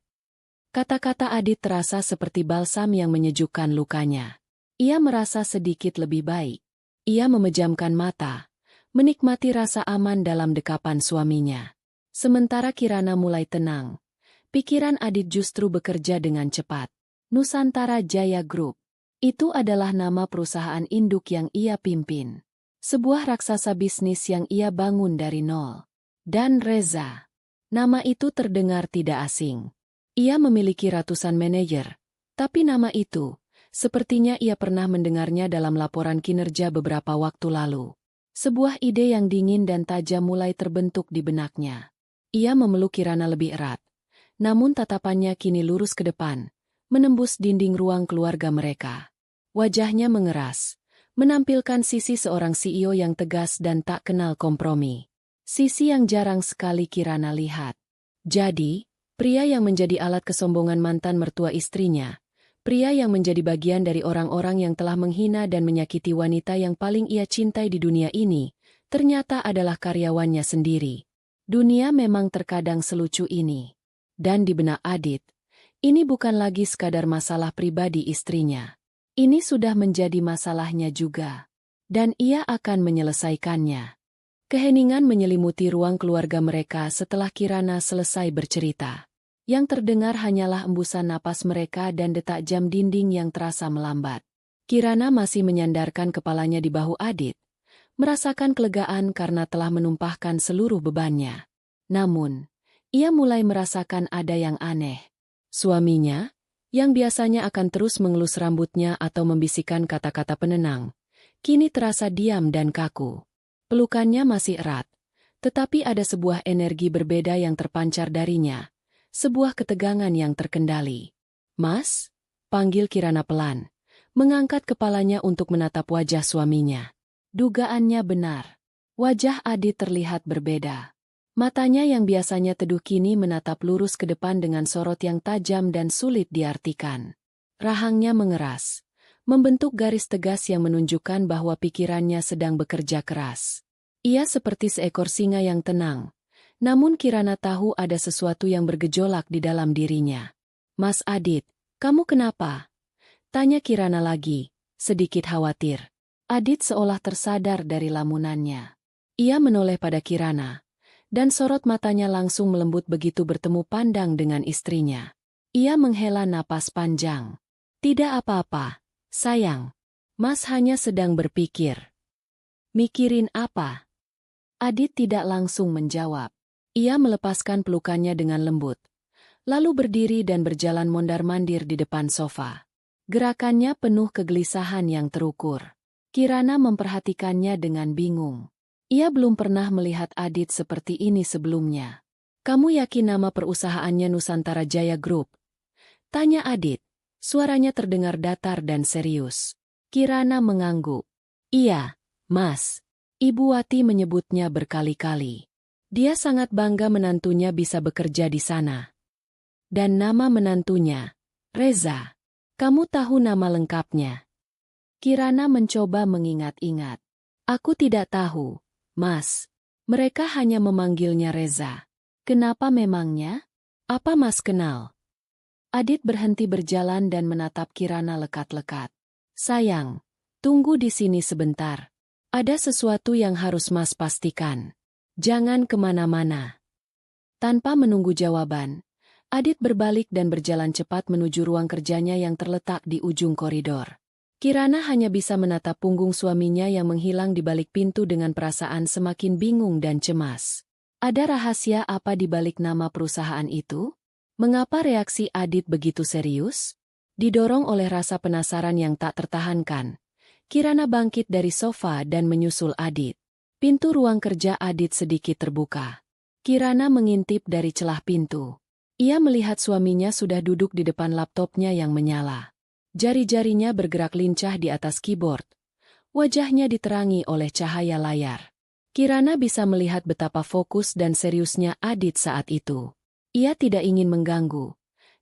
Kata-kata Adit terasa seperti balsam yang menyejukkan lukanya. Ia merasa sedikit lebih baik. Ia memejamkan mata, menikmati rasa aman dalam dekapan suaminya. Sementara Kirana mulai tenang, pikiran Adit justru bekerja dengan cepat. Nusantara Jaya Group. Itu adalah nama perusahaan induk yang ia pimpin. Sebuah raksasa bisnis yang ia bangun dari nol. Dan Reza. Nama itu terdengar tidak asing. Ia memiliki ratusan manajer. Tapi nama itu, sepertinya ia pernah mendengarnya dalam laporan kinerja beberapa waktu lalu. Sebuah ide yang dingin dan tajam mulai terbentuk di benaknya. Ia memeluk Kirana lebih erat. Namun tatapannya kini lurus ke depan, menembus dinding ruang keluarga mereka. Wajahnya mengeras, menampilkan sisi seorang CEO yang tegas dan tak kenal kompromi. Sisi yang jarang sekali Kirana lihat. Jadi, pria yang menjadi alat kesombongan mantan mertua istrinya, pria yang menjadi bagian dari orang-orang yang telah menghina dan menyakiti wanita yang paling ia cintai di dunia ini, ternyata adalah karyawannya sendiri. Dunia memang terkadang selucu ini. Dan di benak Adit, ini bukan lagi sekadar masalah pribadi istrinya. Ini sudah menjadi masalahnya juga. Dan ia akan menyelesaikannya. Keheningan menyelimuti ruang keluarga mereka setelah Kirana selesai bercerita. Yang terdengar hanyalah embusan napas mereka dan detak jam dinding yang terasa melambat. Kirana masih menyandarkan kepalanya di bahu Adit, merasakan kelegaan karena telah menumpahkan seluruh bebannya. Namun, ia mulai merasakan ada yang aneh. Suaminya, yang biasanya akan terus mengelus rambutnya atau membisikkan kata-kata penenang, kini terasa diam dan kaku. Pelukannya masih erat, tetapi ada sebuah energi berbeda yang terpancar darinya, sebuah ketegangan yang terkendali. "Mas?" panggil Kirana pelan, mengangkat kepalanya untuk menatap wajah suaminya. Dugaannya benar. Wajah Adit terlihat berbeda. Matanya yang biasanya teduh kini menatap lurus ke depan dengan sorot yang tajam dan sulit diartikan. Rahangnya mengeras, membentuk garis tegas yang menunjukkan bahwa pikirannya sedang bekerja keras. Ia seperti seekor singa yang tenang, namun Kirana tahu ada sesuatu yang bergejolak di dalam dirinya. "Mas Adit, kamu kenapa?" tanya Kirana lagi, sedikit khawatir. Adit seolah tersadar dari lamunannya. Ia menoleh pada Kirana, dan sorot matanya langsung melembut begitu bertemu pandang dengan istrinya. Ia menghela napas panjang. "Tidak apa-apa, sayang. Mas hanya sedang berpikir." "Mikirin apa?" Adit tidak langsung menjawab. Ia melepaskan pelukannya dengan lembut, lalu berdiri dan berjalan mondar-mandir di depan sofa. Gerakannya penuh kegelisahan yang terukur. Kirana memperhatikannya dengan bingung. Ia belum pernah melihat Adit seperti ini sebelumnya. "Kamu yakin nama perusahaannya Nusantara Jaya Group?" tanya Adit. Suaranya terdengar datar dan serius. Kirana mengangguk. "Iya, Mas. Ibu Wati menyebutnya berkali-kali. Dia sangat bangga menantunya bisa bekerja di sana. Dan nama menantunya, Reza. Kamu tahu nama lengkapnya?" Kirana mencoba mengingat-ingat. "Aku tidak tahu, Mas. Mereka hanya memanggilnya Reza." "Kenapa memangnya? Apa Mas kenal?" Adit berhenti berjalan dan menatap Kirana lekat-lekat. "Sayang, tunggu di sini sebentar. Ada sesuatu yang harus Mas pastikan. Jangan kemana-mana." Tanpa menunggu jawaban, Adit berbalik dan berjalan cepat menuju ruang kerjanya yang terletak di ujung koridor. Kirana hanya bisa menatap punggung suaminya yang menghilang di balik pintu dengan perasaan semakin bingung dan cemas. Ada rahasia apa di balik nama perusahaan itu? Mengapa reaksi Adit begitu serius? Didorong oleh rasa penasaran yang tak tertahankan, Kirana bangkit dari sofa dan menyusul Adit. Pintu ruang kerja Adit sedikit terbuka. Kirana mengintip dari celah pintu. Ia melihat suaminya sudah duduk di depan laptopnya yang menyala. Jari-jarinya bergerak lincah di atas keyboard. Wajahnya diterangi oleh cahaya layar. Kirana bisa melihat betapa fokus dan seriusnya Adit saat itu. Ia tidak ingin mengganggu,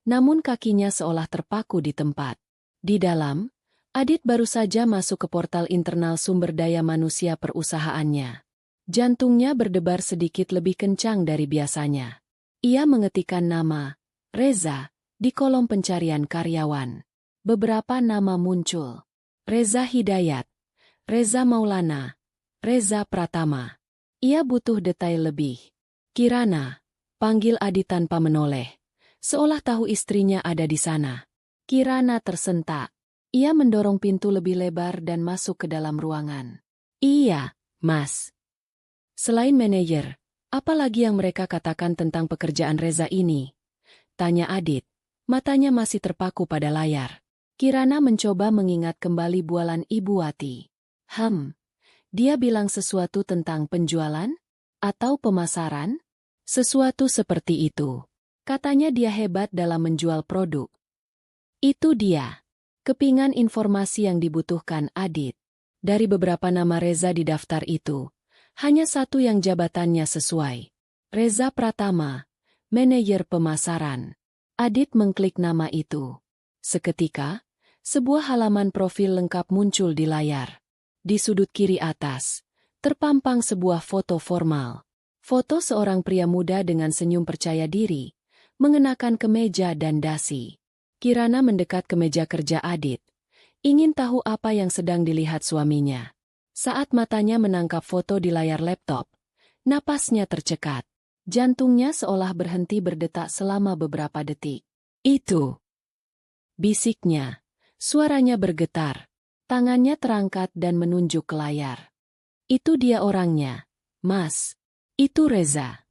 namun kakinya seolah terpaku di tempat. Di dalam, Adit baru saja masuk ke portal internal sumber daya manusia perusahaannya. Jantungnya berdebar sedikit lebih kencang dari biasanya. Ia mengetikkan nama, Reza, Di kolom pencarian karyawan, beberapa nama muncul. Reza Hidayat, Reza Maulana, Reza Pratama. Ia butuh detail lebih. Kirana, panggil Adit tanpa menoleh. Seolah tahu istrinya ada di sana. Kirana tersentak. Ia mendorong pintu lebih lebar dan masuk ke dalam ruangan. Iya, Mas. Selain manajer, apa lagi yang mereka katakan tentang pekerjaan Reza ini? Tanya Adit. Matanya masih terpaku pada layar. Kirana mencoba mengingat kembali bualan Ibu Wati. Dia bilang sesuatu tentang penjualan? Atau pemasaran? Sesuatu seperti itu. Katanya dia hebat dalam menjual produk. Itu dia. Kepingan informasi yang dibutuhkan Adit. Dari beberapa nama Reza di daftar itu, hanya satu yang jabatannya sesuai. Reza Pratama, manajer pemasaran. Adit mengklik nama itu. Seketika, sebuah halaman profil lengkap muncul di layar. Di sudut kiri atas, terpampang sebuah foto formal. Foto seorang pria muda dengan senyum percaya diri, mengenakan kemeja dan dasi. Kirana mendekat ke meja kerja Adit. Ingin tahu apa yang sedang dilihat suaminya. Saat matanya menangkap foto di layar laptop, napasnya tercekat. Jantungnya seolah berhenti berdetak selama beberapa detik. Itu, bisiknya. Suaranya bergetar. Tangannya terangkat dan menunjuk ke layar. Itu dia orangnya, Mas. Itu Reza.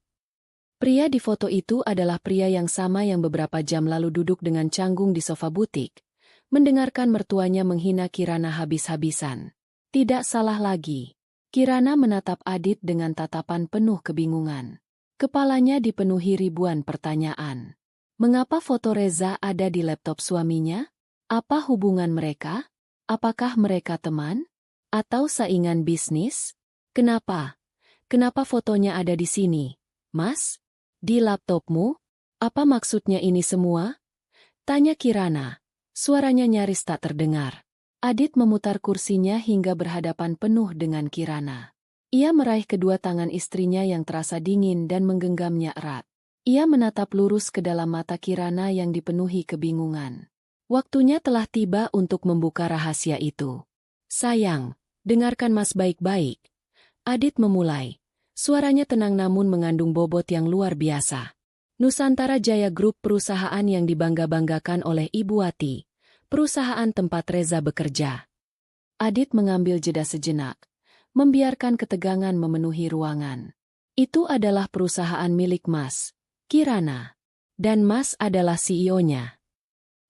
Pria di foto itu adalah pria yang sama yang beberapa jam lalu duduk dengan canggung di sofa butik, mendengarkan mertuanya menghina Kirana habis-habisan. Tidak salah lagi. Kirana menatap Adit dengan tatapan penuh kebingungan. Kepalanya dipenuhi ribuan pertanyaan. Mengapa foto Reza ada di laptop suaminya? Apa hubungan mereka? Apakah mereka teman? Atau saingan bisnis? Kenapa? Kenapa fotonya ada di sini, Mas? Di laptopmu? Apa maksudnya ini semua? Tanya Kirana. Suaranya nyaris tak terdengar. Adit memutar kursinya hingga berhadapan penuh dengan Kirana. Ia meraih kedua tangan istrinya yang terasa dingin dan menggenggamnya erat. Ia menatap lurus ke dalam mata Kirana yang dipenuhi kebingungan. Waktunya telah tiba untuk membuka rahasia itu. Sayang, dengarkan Mas baik-baik. Adit memulai. Suaranya tenang namun mengandung bobot yang luar biasa. Nusantara Jaya Group, perusahaan yang dibangga-banggakan oleh Ibu Wati. Perusahaan tempat Reza bekerja. Adit mengambil jeda sejenak. Membiarkan ketegangan memenuhi ruangan. Itu adalah perusahaan milik Mas, Kirana. Dan Mas adalah CEO-nya.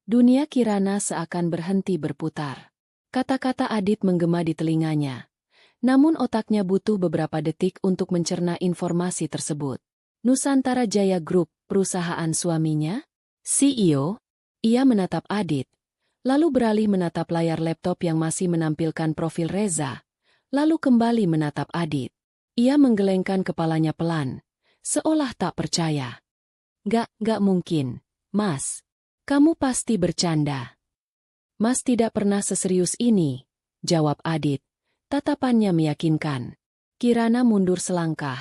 Dunia Kirana seakan berhenti berputar. Kata-kata Adit menggema di telinganya. Namun otaknya butuh beberapa detik untuk mencerna informasi tersebut. Nusantara Jaya Group, perusahaan suaminya? CEO? Ia menatap Adit. Lalu beralih menatap layar laptop yang masih menampilkan profil Reza. Lalu kembali menatap Adit. Ia menggelengkan kepalanya pelan, seolah tak percaya. Gak mungkin, Mas. Kamu pasti bercanda. Mas tidak pernah seserius ini, jawab Adit. Tatapannya meyakinkan. Kirana mundur selangkah,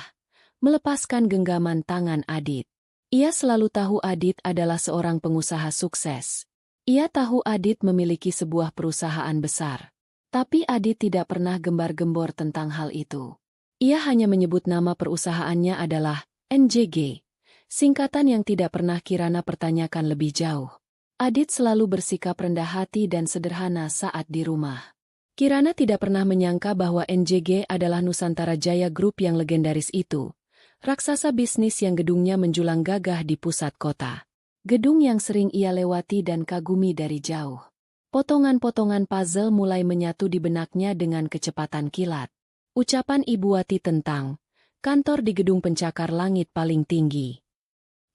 melepaskan genggaman tangan Adit. Ia selalu tahu Adit adalah seorang pengusaha sukses. Ia tahu Adit memiliki sebuah perusahaan besar. Tapi Adit tidak pernah gembar-gembor tentang hal itu. Ia hanya menyebut nama perusahaannya adalah NJG, singkatan yang tidak pernah Kirana pertanyakan lebih jauh. Adit selalu bersikap rendah hati dan sederhana saat di rumah. Kirana tidak pernah menyangka bahwa NJG adalah Nusantara Jaya Group yang legendaris itu. Raksasa bisnis yang gedungnya menjulang gagah di pusat kota. Gedung yang sering ia lewati dan kagumi dari jauh. Potongan-potongan puzzle mulai menyatu di benaknya dengan kecepatan kilat. Ucapan Ibu Wati tentang kantor di gedung pencakar langit paling tinggi.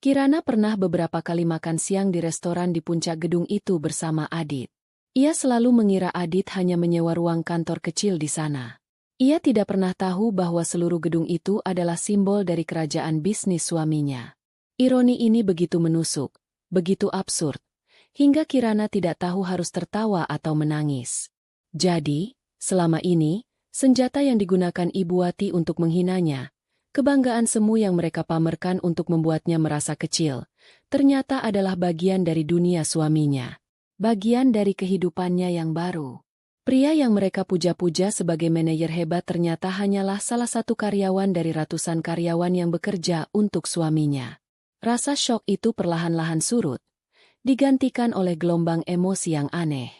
Kirana pernah beberapa kali makan siang di restoran di puncak gedung itu bersama Adit. Ia selalu mengira Adit hanya menyewa ruang kantor kecil di sana. Ia tidak pernah tahu bahwa seluruh gedung itu adalah simbol dari kerajaan bisnis suaminya. Ironi ini begitu menusuk, begitu absurd. Hingga Kirana tidak tahu harus tertawa atau menangis. Jadi, selama ini, senjata yang digunakan Ibu Wati untuk menghinanya, kebanggaan semu yang mereka pamerkan untuk membuatnya merasa kecil, ternyata adalah bagian dari dunia suaminya. Bagian dari kehidupannya yang baru. Pria yang mereka puja-puja sebagai manajer hebat ternyata hanyalah salah satu karyawan dari ratusan karyawan yang bekerja untuk suaminya. Rasa syok itu perlahan-lahan surut, digantikan oleh gelombang emosi yang aneh.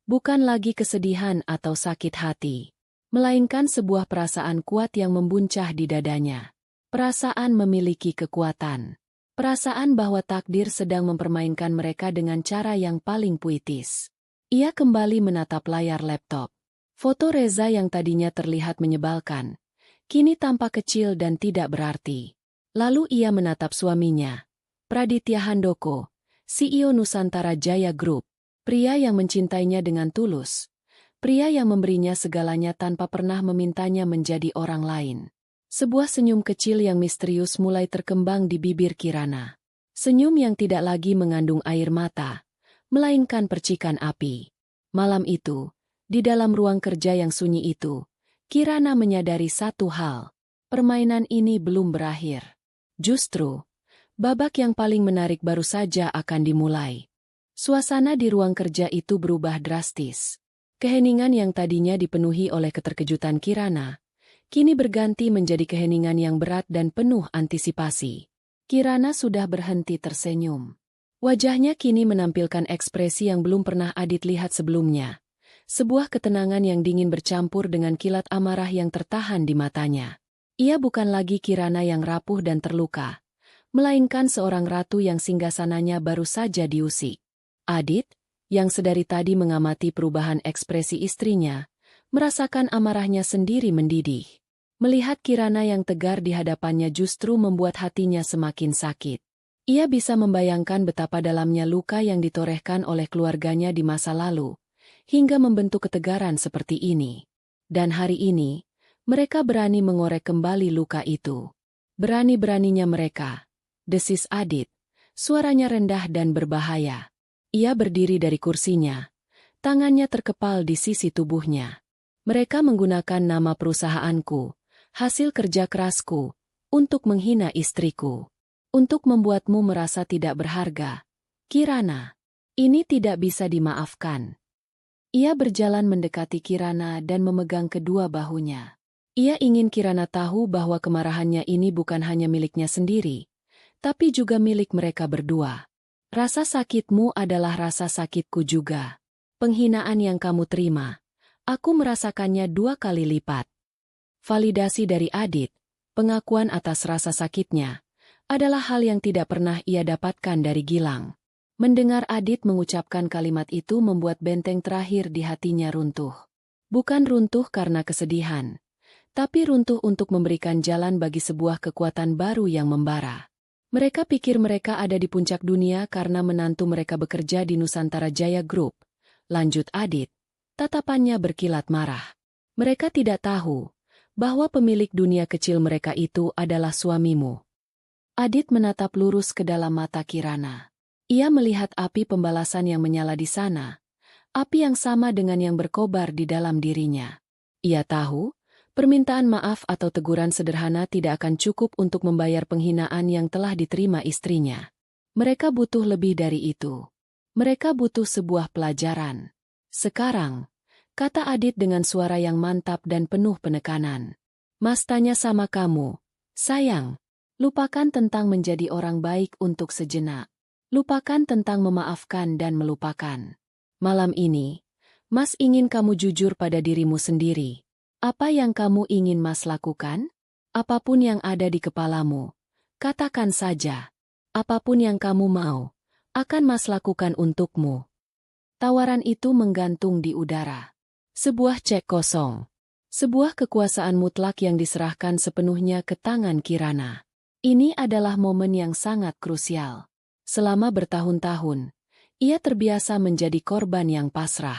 Bukan lagi kesedihan atau sakit hati, melainkan sebuah perasaan kuat yang membuncah di dadanya. Perasaan memiliki kekuatan. Perasaan bahwa takdir sedang mempermainkan mereka dengan cara yang paling puitis. Ia kembali menatap layar laptop. Foto Reza yang tadinya terlihat menyebalkan, kini tampak kecil dan tidak berarti. Lalu ia menatap suaminya, Praditya Handoko, CEO Nusantara Jaya Group, pria yang mencintainya dengan tulus, pria yang memberinya segalanya tanpa pernah memintanya menjadi orang lain. Sebuah senyum kecil yang misterius mulai terkembang di bibir Kirana. Senyum yang tidak lagi mengandung air mata, melainkan percikan api. Malam itu, di dalam ruang kerja yang sunyi itu, Kirana menyadari satu hal. Permainan ini belum berakhir. Justru, babak yang paling menarik baru saja akan dimulai. Suasana di ruang kerja itu berubah drastis. Keheningan yang tadinya dipenuhi oleh keterkejutan Kirana, kini berganti menjadi keheningan yang berat dan penuh antisipasi. Kirana sudah berhenti tersenyum. Wajahnya kini menampilkan ekspresi yang belum pernah Adit lihat sebelumnya. Sebuah ketenangan yang dingin bercampur dengan kilat amarah yang tertahan di matanya. Ia bukan lagi Kirana yang rapuh dan terluka, melainkan seorang ratu yang singgasananya baru saja diusik. Adit, yang sedari tadi mengamati perubahan ekspresi istrinya, merasakan amarahnya sendiri mendidih. Melihat Kirana yang tegar di hadapannya justru membuat hatinya semakin sakit. Ia bisa membayangkan betapa dalamnya luka yang ditorehkan oleh keluarganya di masa lalu, hingga membentuk ketegaran seperti ini. Dan hari ini, mereka berani mengorek kembali luka itu. Berani-beraninya mereka, desis Adit, suaranya rendah dan berbahaya. Ia berdiri dari kursinya, tangannya terkepal di sisi tubuhnya. Mereka menggunakan nama perusahaanku, hasil kerja kerasku, untuk menghina istriku. Untuk membuatmu merasa tidak berharga. Kirana, ini tidak bisa dimaafkan. Ia berjalan mendekati Kirana dan memegang kedua bahunya. Ia ingin Kirana tahu bahwa kemarahannya ini bukan hanya miliknya sendiri, tapi juga milik mereka berdua. Rasa sakitmu adalah rasa sakitku juga. Penghinaan yang kamu terima, aku merasakannya 2 kali lipat. Validasi dari Adit, pengakuan atas rasa sakitnya, adalah hal yang tidak pernah ia dapatkan dari Gilang. Mendengar Adit mengucapkan kalimat itu membuat benteng terakhir di hatinya runtuh. Bukan runtuh karena kesedihan, tapi runtuh untuk memberikan jalan bagi sebuah kekuatan baru yang membara. Mereka pikir mereka ada di puncak dunia karena menantu mereka bekerja di Nusantara Jaya Group. Lanjut Adit, tatapannya berkilat marah. Mereka tidak tahu bahwa pemilik dunia kecil mereka itu adalah suamimu. Adit menatap lurus ke dalam mata Kirana. Ia melihat api pembalasan yang menyala di sana, api yang sama dengan yang berkobar di dalam dirinya. Ia tahu, permintaan maaf atau teguran sederhana tidak akan cukup untuk membayar penghinaan yang telah diterima istrinya. Mereka butuh lebih dari itu. Mereka butuh sebuah pelajaran. Sekarang, kata Adit dengan suara yang mantap dan penuh penekanan. Mas tanya sama kamu, sayang, lupakan tentang menjadi orang baik untuk sejenak. Lupakan tentang memaafkan dan melupakan. Malam ini, Mas ingin kamu jujur pada dirimu sendiri. Apa yang kamu ingin Mas lakukan? Apapun yang ada di kepalamu, katakan saja. Apapun yang kamu mau, akan Mas lakukan untukmu. Tawaran itu menggantung di udara. Sebuah cek kosong. Sebuah kekuasaan mutlak yang diserahkan sepenuhnya ke tangan Kirana. Ini adalah momen yang sangat krusial. Selama bertahun-tahun, ia terbiasa menjadi korban yang pasrah.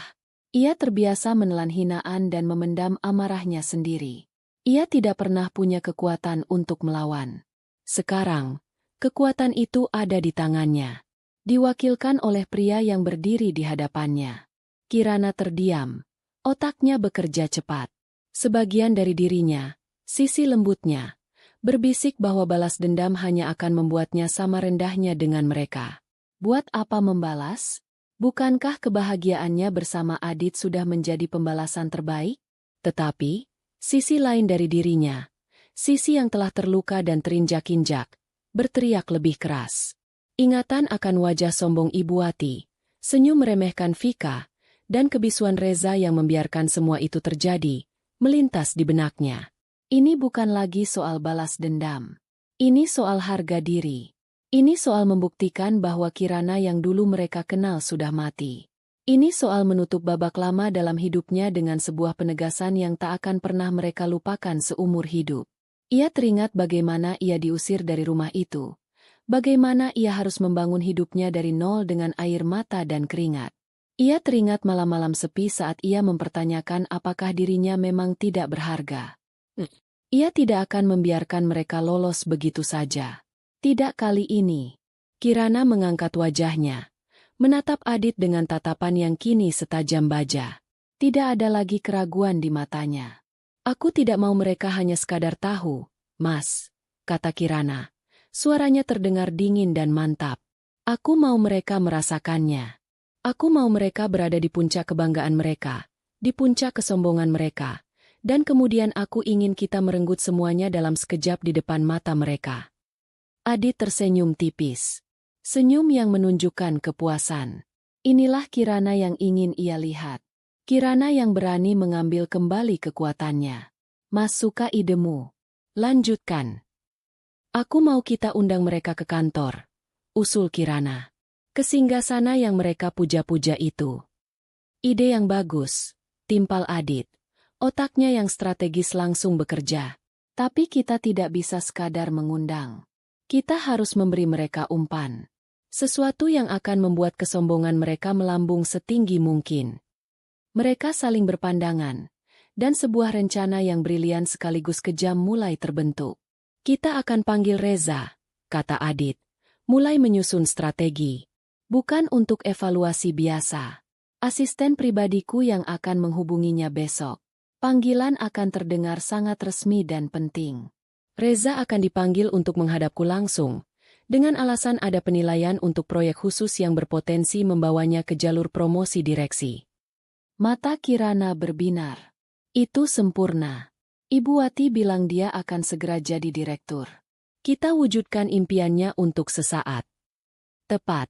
Ia terbiasa menelan hinaan dan memendam amarahnya sendiri. Ia tidak pernah punya kekuatan untuk melawan. Sekarang, kekuatan itu ada di tangannya. Diwakilkan oleh pria yang berdiri di hadapannya. Kirana terdiam. Otaknya bekerja cepat. Sebagian dari dirinya, sisi lembutnya, berbisik bahwa balas dendam hanya akan membuatnya sama rendahnya dengan mereka. Buat apa membalas? Bukankah kebahagiaannya bersama Adit sudah menjadi pembalasan terbaik? Tetapi, sisi lain dari dirinya, sisi yang telah terluka dan terinjak-injak, berteriak lebih keras. Ingatan akan wajah sombong Ibu Wati, senyum meremehkan Vika, dan kebisuan Reza yang membiarkan semua itu terjadi, melintas di benaknya. Ini bukan lagi soal balas dendam. Ini soal harga diri. Ini soal membuktikan bahwa Kirana yang dulu mereka kenal sudah mati. Ini soal menutup babak lama dalam hidupnya dengan sebuah penegasan yang tak akan pernah mereka lupakan seumur hidup. Ia teringat bagaimana ia diusir dari rumah itu. Bagaimana ia harus membangun hidupnya dari nol dengan air mata dan keringat. Ia teringat malam-malam sepi saat ia mempertanyakan apakah dirinya memang tidak berharga. Ia tidak akan membiarkan mereka lolos begitu saja. Tidak kali ini. Kirana mengangkat wajahnya, menatap Adit dengan tatapan yang kini setajam baja. Tidak ada lagi keraguan di matanya. Aku tidak mau mereka hanya sekadar tahu, Mas, kata Kirana. Suaranya terdengar dingin dan mantap. Aku mau mereka merasakannya. Aku mau mereka berada di puncak kebanggaan mereka, di puncak kesombongan mereka, dan kemudian aku ingin kita merenggut semuanya dalam sekejap di depan mata mereka. Adit tersenyum tipis. Senyum yang menunjukkan kepuasan. Inilah Kirana yang ingin ia lihat. Kirana yang berani mengambil kembali kekuatannya. Mas suka idemu. Lanjutkan. Aku mau kita undang mereka ke kantor, usul Kirana. Ke singgasana yang mereka puja-puja itu. Ide yang bagus, timpal Adit. Otaknya yang strategis langsung bekerja. Tapi kita tidak bisa sekadar mengundang. Kita harus memberi mereka umpan. Sesuatu yang akan membuat kesombongan mereka melambung setinggi mungkin. Mereka saling berpandangan, dan sebuah rencana yang brilian sekaligus kejam mulai terbentuk. Kita akan panggil Reza, kata Adit, mulai menyusun strategi. Bukan untuk evaluasi biasa. Asisten pribadiku yang akan menghubunginya besok. Panggilan akan terdengar sangat resmi dan penting. Reza akan dipanggil untuk menghadapku langsung, dengan alasan ada penilaian untuk proyek khusus yang berpotensi membawanya ke jalur promosi direksi. Mata Kirana berbinar. Itu sempurna. Ibu Wati bilang dia akan segera jadi direktur. Kita wujudkan impiannya untuk sesaat. Tepat.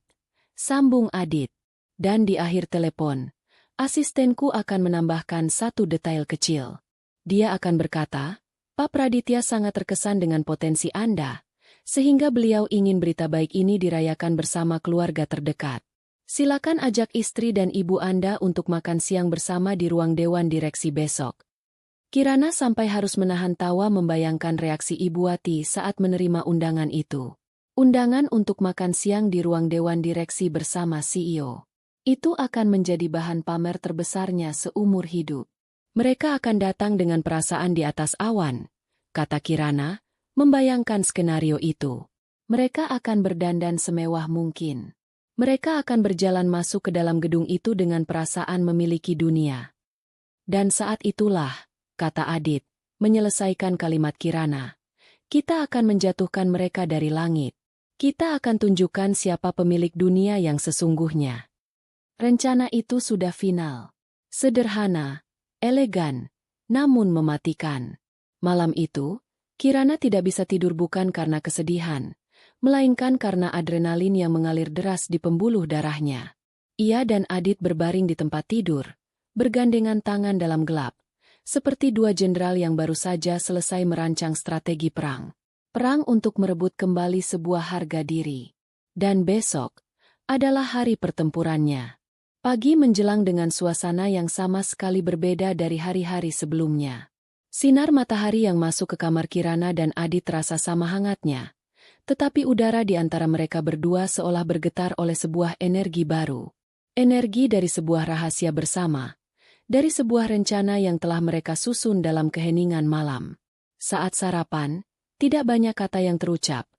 Sambung Adit. Dan di akhir telepon, asistenku akan menambahkan satu detail kecil. Dia akan berkata, Pak Praditya sangat terkesan dengan potensi Anda, sehingga beliau ingin berita baik ini dirayakan bersama keluarga terdekat. Silakan ajak istri dan ibu Anda untuk makan siang bersama di ruang dewan direksi besok. Kirana sampai harus menahan tawa membayangkan reaksi Ibu Wati saat menerima undangan itu. Undangan untuk makan siang di ruang dewan direksi bersama CEO. Itu akan menjadi bahan pamer terbesarnya seumur hidup. Mereka akan datang dengan perasaan di atas awan, kata Kirana, membayangkan skenario itu. Mereka akan berdandan semewah mungkin. Mereka akan berjalan masuk ke dalam gedung itu dengan perasaan memiliki dunia. Dan saat itulah, kata Adit, menyelesaikan kalimat Kirana. Kita akan menjatuhkan mereka dari langit. Kita akan tunjukkan siapa pemilik dunia yang sesungguhnya. Rencana itu sudah final. Sederhana, elegan, namun mematikan. Malam itu, Kirana tidak bisa tidur bukan karena kesedihan, melainkan karena adrenalin yang mengalir deras di pembuluh darahnya. Ia dan Adit berbaring di tempat tidur, bergandengan tangan dalam gelap. Seperti dua jenderal yang baru saja selesai merancang strategi perang. Perang untuk merebut kembali sebuah harga diri. Dan besok adalah hari pertempurannya. Pagi menjelang dengan suasana yang sama sekali berbeda dari hari-hari sebelumnya. Sinar matahari yang masuk ke kamar Kirana dan Adit terasa sama hangatnya. Tetapi udara di antara mereka berdua seolah bergetar oleh sebuah energi baru. Energi dari sebuah rahasia bersama. Dari sebuah rencana yang telah mereka susun dalam keheningan malam. Saat sarapan, tidak banyak kata yang terucap,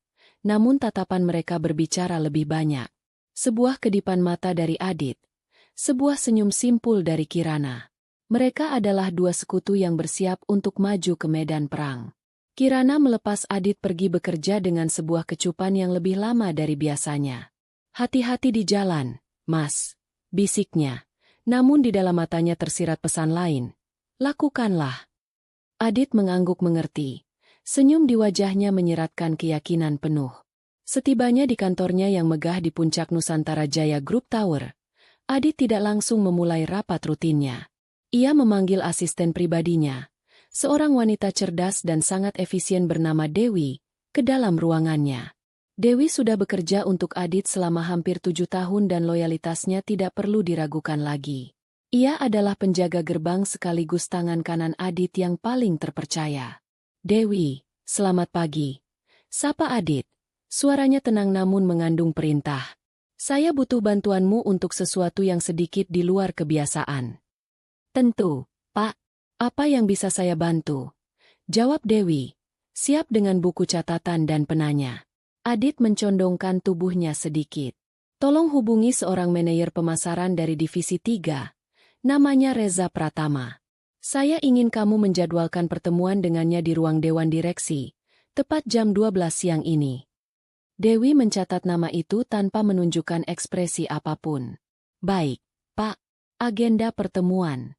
namun tatapan mereka berbicara lebih banyak. Sebuah kedipan mata dari Adit, sebuah senyum simpul dari Kirana. Mereka adalah dua sekutu yang bersiap untuk maju ke medan perang. Kirana melepas Adit pergi bekerja dengan sebuah kecupan yang lebih lama dari biasanya. Hati-hati di jalan, Mas, bisiknya. Namun di dalam matanya tersirat pesan lain. Lakukanlah. Adit mengangguk mengerti. Senyum di wajahnya menyiratkan keyakinan penuh. Setibanya di kantornya yang megah di puncak Nusantara Jaya Group Tower, Adit tidak langsung memulai rapat rutinnya. Ia memanggil asisten pribadinya, seorang wanita cerdas dan sangat efisien bernama Dewi, ke dalam ruangannya. Dewi sudah bekerja untuk Adit selama hampir 7 tahun dan loyalitasnya tidak perlu diragukan lagi. Ia adalah penjaga gerbang sekaligus tangan kanan Adit yang paling terpercaya. Dewi, selamat pagi. Sapa Adit. Suaranya tenang namun mengandung perintah. Saya butuh bantuanmu untuk sesuatu yang sedikit di luar kebiasaan. Tentu, Pak. Apa yang bisa saya bantu? Jawab Dewi, siap dengan buku catatan dan penanya. Adit mencondongkan tubuhnya sedikit. Tolong hubungi seorang manajer pemasaran dari Divisi 3. Namanya Reza Pratama. Saya ingin kamu menjadwalkan pertemuan dengannya di ruang Dewan Direksi, tepat jam 12 siang ini. Dewi mencatat nama itu tanpa menunjukkan ekspresi apapun. Baik, Pak. Agenda pertemuan.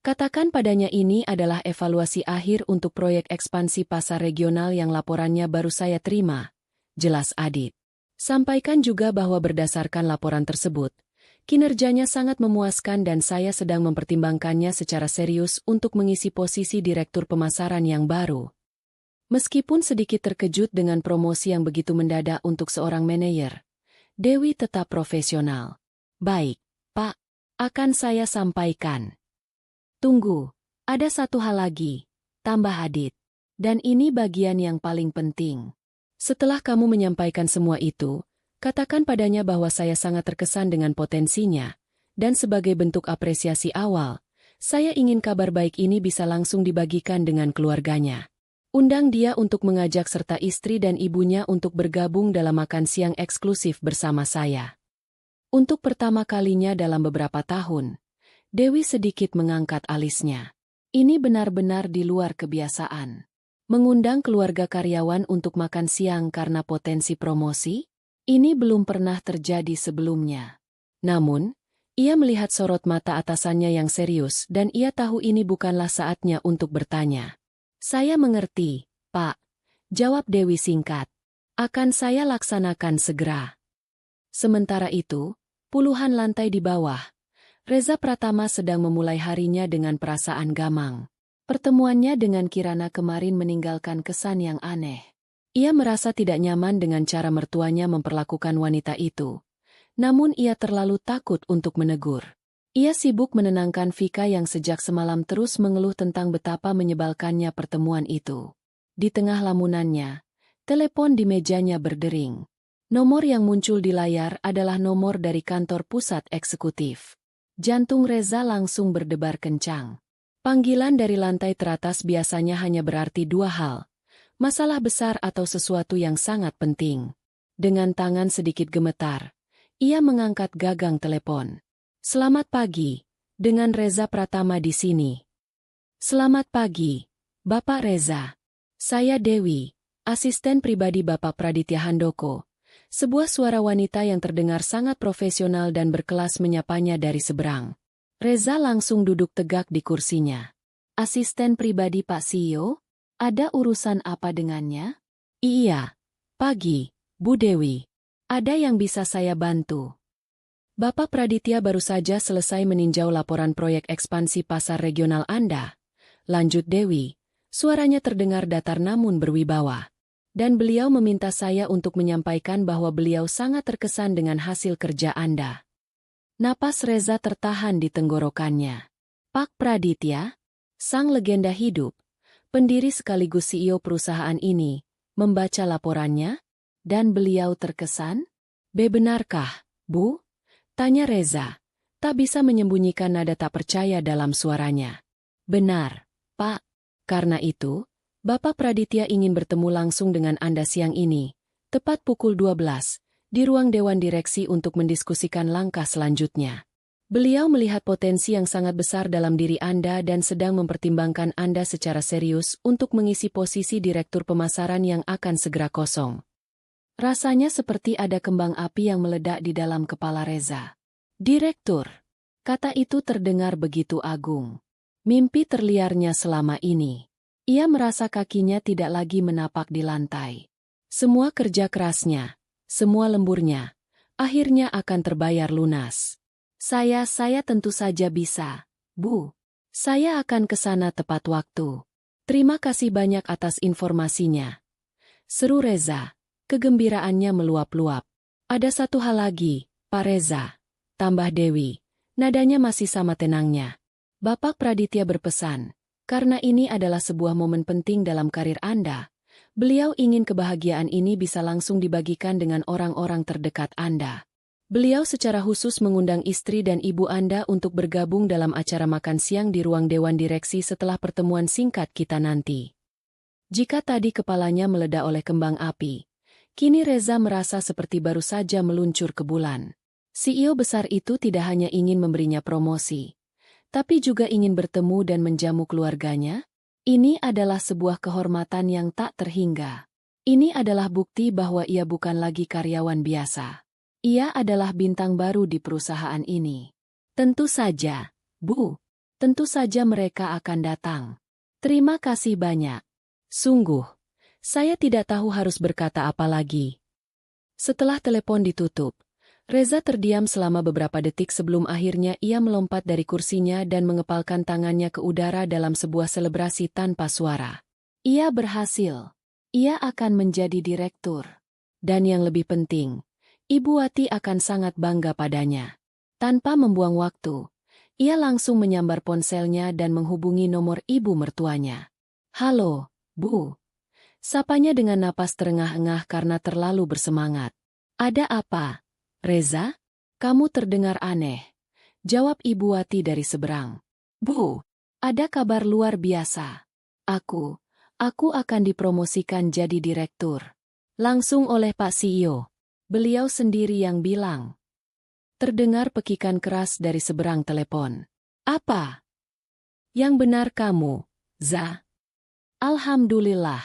Katakan padanya ini adalah evaluasi akhir untuk proyek ekspansi pasar regional yang laporannya baru saya terima. Jelas Adit. Sampaikan juga bahwa berdasarkan laporan tersebut, kinerjanya sangat memuaskan dan saya sedang mempertimbangkannya secara serius untuk mengisi posisi direktur pemasaran yang baru. Meskipun sedikit terkejut dengan promosi yang begitu mendadak untuk seorang manajer, Dewi tetap profesional. Baik, Pak. Akan saya sampaikan. Tunggu, ada satu hal lagi, tambah Adit. Dan ini bagian yang paling penting. Setelah kamu menyampaikan semua itu, katakan padanya bahwa saya sangat terkesan dengan potensinya, dan sebagai bentuk apresiasi awal, saya ingin kabar baik ini bisa langsung dibagikan dengan keluarganya. Undang dia untuk mengajak serta istri dan ibunya untuk bergabung dalam makan siang eksklusif bersama saya. Untuk pertama kalinya dalam beberapa tahun, Dewi sedikit mengangkat alisnya. Ini benar-benar di luar kebiasaan. Mengundang keluarga karyawan untuk makan siang karena potensi promosi? Ini belum pernah terjadi sebelumnya. Namun, ia melihat sorot mata atasannya yang serius dan ia tahu ini bukanlah saatnya untuk bertanya. Saya mengerti, Pak. Jawab Dewi singkat. Akan saya laksanakan segera. Sementara itu, puluhan lantai di bawah, Reza Pratama sedang memulai harinya dengan perasaan gamang. Pertemuannya dengan Kirana kemarin meninggalkan kesan yang aneh. Ia merasa tidak nyaman dengan cara mertuanya memperlakukan wanita itu. Namun ia terlalu takut untuk menegur. Ia sibuk menenangkan Vika yang sejak semalam terus mengeluh tentang betapa menyebalkannya pertemuan itu. Di tengah lamunannya, telepon di mejanya berdering. Nomor yang muncul di layar adalah nomor dari kantor pusat eksekutif. Jantung Reza langsung berdebar kencang. Panggilan dari lantai teratas biasanya hanya berarti dua hal. Masalah besar atau sesuatu yang sangat penting. Dengan tangan sedikit gemetar, ia mengangkat gagang telepon. Selamat pagi, dengan Reza Pratama di sini. Selamat pagi, Bapak Reza. Saya Dewi, asisten pribadi Bapak Praditya Handoko. Sebuah suara wanita yang terdengar sangat profesional dan berkelas menyapanya dari seberang. Reza langsung duduk tegak di kursinya. Asisten pribadi Pak CEO? Ada urusan apa dengannya? Iya, pagi, Bu Dewi. Ada yang bisa saya bantu? Bapak Praditya baru saja selesai meninjau laporan proyek ekspansi pasar regional Anda. Lanjut Dewi, suaranya terdengar datar namun berwibawa. Dan beliau meminta saya untuk menyampaikan bahwa beliau sangat terkesan dengan hasil kerja Anda. Napas Reza tertahan di tenggorokannya. Pak Praditya, sang legenda hidup, pendiri sekaligus CEO perusahaan ini, membaca laporannya, dan beliau terkesan? Benarkah, Bu? Tanya Reza, tak bisa menyembunyikan nada tak percaya dalam suaranya. Benar, Pak. Karena itu, Bapak Praditya ingin bertemu langsung dengan Anda siang ini, tepat pukul 12, di ruang Dewan Direksi untuk mendiskusikan langkah selanjutnya. Beliau melihat potensi yang sangat besar dalam diri Anda dan sedang mempertimbangkan Anda secara serius untuk mengisi posisi direktur pemasaran yang akan segera kosong. Rasanya seperti ada kembang api yang meledak di dalam kepala Reza. Direktur. Kata itu terdengar begitu agung. Mimpi terliarnya selama ini. Ia merasa kakinya tidak lagi menapak di lantai. Semua kerja kerasnya, semua lemburnya, akhirnya akan terbayar lunas. Saya tentu saja bisa, Bu. Saya akan ke sana tepat waktu. Terima kasih banyak atas informasinya. Seru Reza. Kegembiraannya meluap-luap. Ada satu hal lagi, Pak Reza. Tambah Dewi. Nadanya masih sama tenangnya. Bapak Praditya berpesan, karena ini adalah sebuah momen penting dalam karir Anda. Beliau ingin kebahagiaan ini bisa langsung dibagikan dengan orang-orang terdekat Anda. Beliau secara khusus mengundang istri dan ibu Anda untuk bergabung dalam acara makan siang di ruang Dewan Direksi setelah pertemuan singkat kita nanti. Jika tadi kepalanya meledak oleh kembang api, kini Reza merasa seperti baru saja meluncur ke bulan. CEO besar itu tidak hanya ingin memberinya promosi, tapi juga ingin bertemu dan menjamu keluarganya. Ini adalah sebuah kehormatan yang tak terhingga. Ini adalah bukti bahwa ia bukan lagi karyawan biasa. Ia adalah bintang baru di perusahaan ini. Tentu saja, Bu. Tentu saja mereka akan datang. Terima kasih banyak. Sungguh, saya tidak tahu harus berkata apa lagi. Setelah telepon ditutup, Reza terdiam selama beberapa detik sebelum akhirnya ia melompat dari kursinya dan mengepalkan tangannya ke udara dalam sebuah selebrasi tanpa suara. Ia berhasil. Ia akan menjadi direktur. Dan yang lebih penting, Ibu Wati akan sangat bangga padanya. Tanpa membuang waktu, ia langsung menyambar ponselnya dan menghubungi nomor ibu mertuanya. Halo, Bu. Sapanya dengan napas terengah-engah karena terlalu bersemangat. Ada apa, Reza? Kamu terdengar aneh. Jawab Ibu Wati dari seberang. Bu, ada kabar luar biasa. Aku akan dipromosikan jadi direktur. Langsung oleh Pak CEO. Beliau sendiri yang bilang. Terdengar pekikan keras dari seberang telepon. Apa? Yang benar kamu, Za? Alhamdulillah.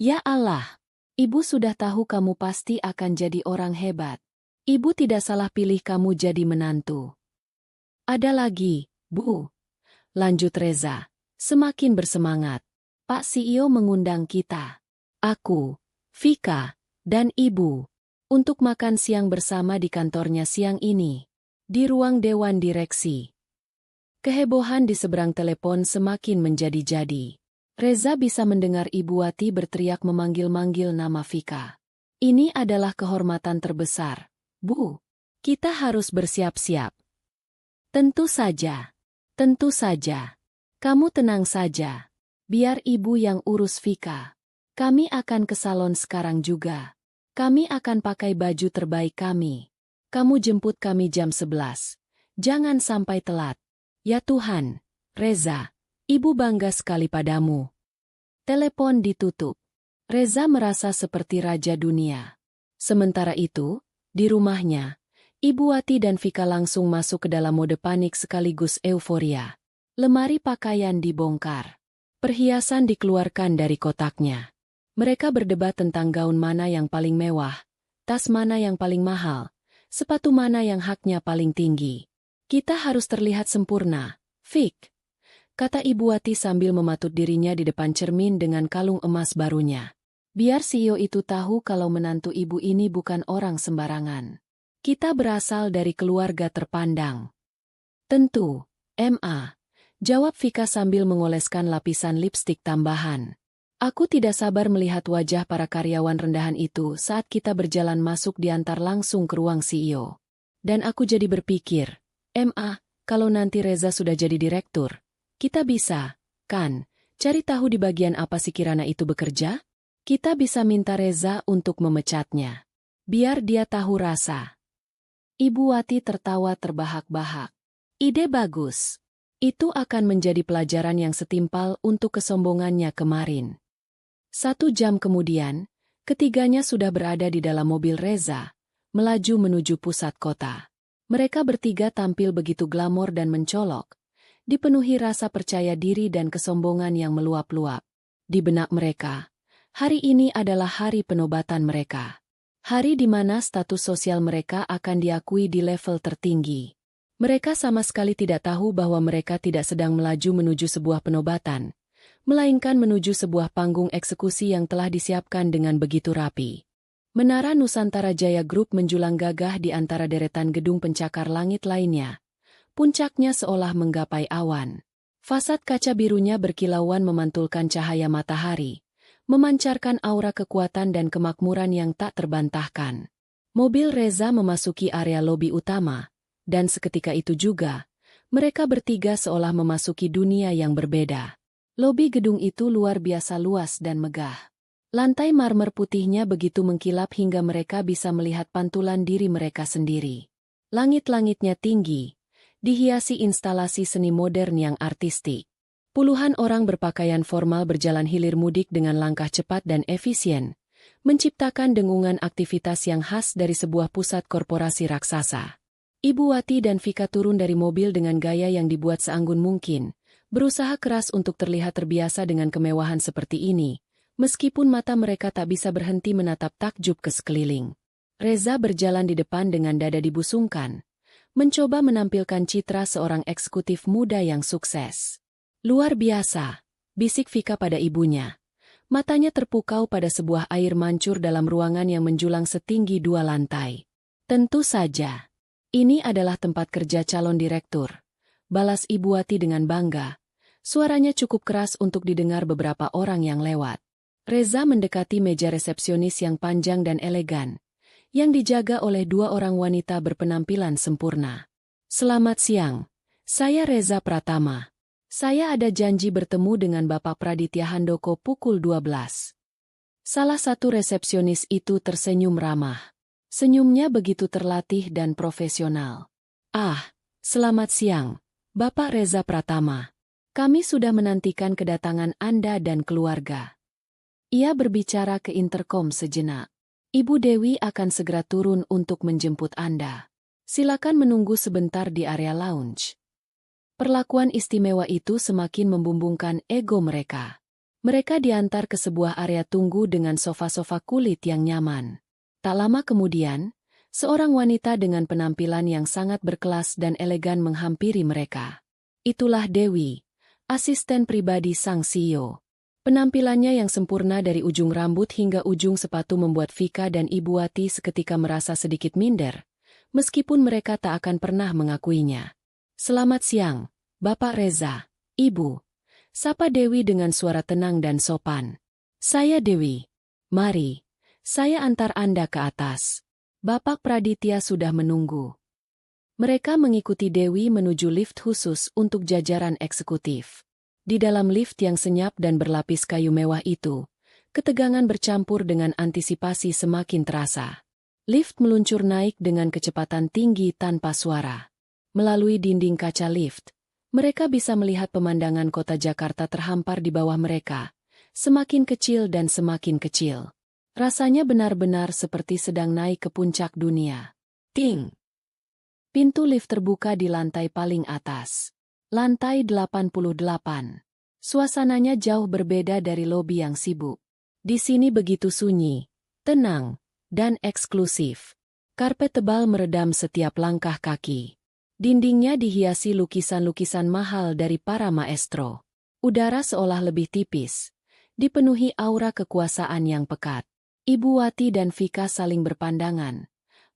Ya Allah. Ibu sudah tahu kamu pasti akan jadi orang hebat. Ibu tidak salah pilih kamu jadi menantu. Ada lagi, Bu. Lanjut Reza. Semakin bersemangat. Pak CEO mengundang kita. Aku, Vika, dan Ibu. Untuk makan siang bersama di kantornya siang ini. Di ruang Dewan Direksi. Kehebohan di seberang telepon semakin menjadi-jadi. Reza bisa mendengar Ibu Wati berteriak memanggil-manggil nama Vika. Ini adalah kehormatan terbesar. Bu, kita harus bersiap-siap. Tentu saja. Tentu saja. Kamu tenang saja. Biar ibu yang urus Vika. Kami akan ke salon sekarang juga. Kami akan pakai baju terbaik kami. Kamu jemput kami jam 11. Jangan sampai telat. Ya Tuhan, Reza, ibu bangga sekali padamu. Telepon ditutup. Reza merasa seperti raja dunia. Sementara itu, di rumahnya, Ibu Wati dan Vika langsung masuk ke dalam mode panik sekaligus euforia. Lemari pakaian dibongkar. Perhiasan dikeluarkan dari kotaknya. Mereka berdebat tentang gaun mana yang paling mewah, tas mana yang paling mahal, sepatu mana yang haknya paling tinggi. Kita harus terlihat sempurna, Vik, kata Ibu Wati sambil mematut dirinya di depan cermin dengan kalung emas barunya. Biar CEO itu tahu kalau menantu ibu ini bukan orang sembarangan. Kita berasal dari keluarga terpandang. Tentu, MA, jawab Vika sambil mengoleskan lapisan lipstik tambahan. Aku tidak sabar melihat wajah para karyawan rendahan itu saat kita berjalan masuk diantar langsung ke ruang CEO. Dan aku jadi berpikir, MA, kalau nanti Reza sudah jadi direktur, kita bisa, kan, cari tahu di bagian apa si Kirana itu bekerja? Kita bisa minta Reza untuk memecatnya. Biar dia tahu rasa. Ibu Wati tertawa terbahak-bahak. Ide bagus. Itu akan menjadi pelajaran yang setimpal untuk kesombongannya kemarin. 1 jam kemudian, ketiganya sudah berada di dalam mobil Reza, melaju menuju pusat kota. Mereka bertiga tampil begitu glamor dan mencolok, dipenuhi rasa percaya diri dan kesombongan yang meluap-luap. Di benak mereka, hari ini adalah hari penobatan mereka. Hari di mana status sosial mereka akan diakui di level tertinggi. Mereka sama sekali tidak tahu bahwa mereka tidak sedang melaju menuju sebuah penobatan, melainkan menuju sebuah panggung eksekusi yang telah disiapkan dengan begitu rapi. Menara Nusantara Jaya Group menjulang gagah di antara deretan gedung pencakar langit lainnya. Puncaknya seolah menggapai awan. Fasad kaca birunya berkilauan memantulkan cahaya matahari, memancarkan aura kekuatan dan kemakmuran yang tak terbantahkan. Mobil Reza memasuki area lobi utama, dan seketika itu juga, mereka bertiga seolah memasuki dunia yang berbeda. Lobi gedung itu luar biasa luas dan megah. Lantai marmer putihnya begitu mengkilap hingga mereka bisa melihat pantulan diri mereka sendiri. Langit-langitnya tinggi, dihiasi instalasi seni modern yang artistik. Puluhan orang berpakaian formal berjalan hilir mudik dengan langkah cepat dan efisien, menciptakan dengungan aktivitas yang khas dari sebuah pusat korporasi raksasa. Ibu Wati dan Vika turun dari mobil dengan gaya yang dibuat seanggun mungkin, berusaha keras untuk terlihat terbiasa dengan kemewahan seperti ini, meskipun mata mereka tak bisa berhenti menatap takjub ke sekeliling. Reza berjalan di depan dengan dada dibusungkan, mencoba menampilkan citra seorang eksekutif muda yang sukses. Luar biasa, bisik Vika pada ibunya. Matanya terpukau pada sebuah air mancur dalam ruangan yang menjulang setinggi 2 lantai. Tentu saja. Ini adalah tempat kerja calon direktur, balas Ibu Wati dengan bangga. Suaranya cukup keras untuk didengar beberapa orang yang lewat. Reza mendekati meja resepsionis yang panjang dan elegan, yang dijaga oleh 2 orang wanita berpenampilan sempurna. Selamat siang, saya Reza Pratama. Saya ada janji bertemu dengan Bapak Praditya Handoko pukul 12. Salah satu resepsionis itu tersenyum ramah. Senyumnya begitu terlatih dan profesional. Ah, selamat siang, Bapak Reza Pratama. Kami sudah menantikan kedatangan Anda dan keluarga. Ia berbicara ke interkom sejenak. Ibu Dewi akan segera turun untuk menjemput Anda. Silakan menunggu sebentar di area lounge. Perlakuan istimewa itu semakin membumbungkan ego mereka. Mereka diantar ke sebuah area tunggu dengan sofa-sofa kulit yang nyaman. Tak lama kemudian, seorang wanita dengan penampilan yang sangat berkelas dan elegan menghampiri mereka. Itulah Dewi, asisten pribadi sang CEO. Penampilannya yang sempurna dari ujung rambut hingga ujung sepatu membuat Vika dan Ibu Wati seketika merasa sedikit minder, meskipun mereka tak akan pernah mengakuinya. Selamat siang, Bapak Reza, Ibu. Sapa Dewi dengan suara tenang dan sopan. Saya Dewi. Mari. Saya antar Anda ke atas. Bapak Praditya sudah menunggu. Mereka mengikuti Dewi menuju lift khusus untuk jajaran eksekutif. Di dalam lift yang senyap dan berlapis kayu mewah itu, ketegangan bercampur dengan antisipasi semakin terasa. Lift meluncur naik dengan kecepatan tinggi tanpa suara. Melalui dinding kaca lift, mereka bisa melihat pemandangan kota Jakarta terhampar di bawah mereka, semakin kecil dan semakin kecil. Rasanya benar-benar seperti sedang naik ke puncak dunia. Ting! Pintu lift terbuka di lantai paling atas. Lantai 88. Suasananya jauh berbeda dari lobi yang sibuk. Di sini begitu sunyi, tenang, dan eksklusif. Karpet tebal meredam setiap langkah kaki. Dindingnya dihiasi lukisan-lukisan mahal dari para maestro. Udara seolah lebih tipis, dipenuhi aura kekuasaan yang pekat. Ibu Wati dan Vika saling berpandangan.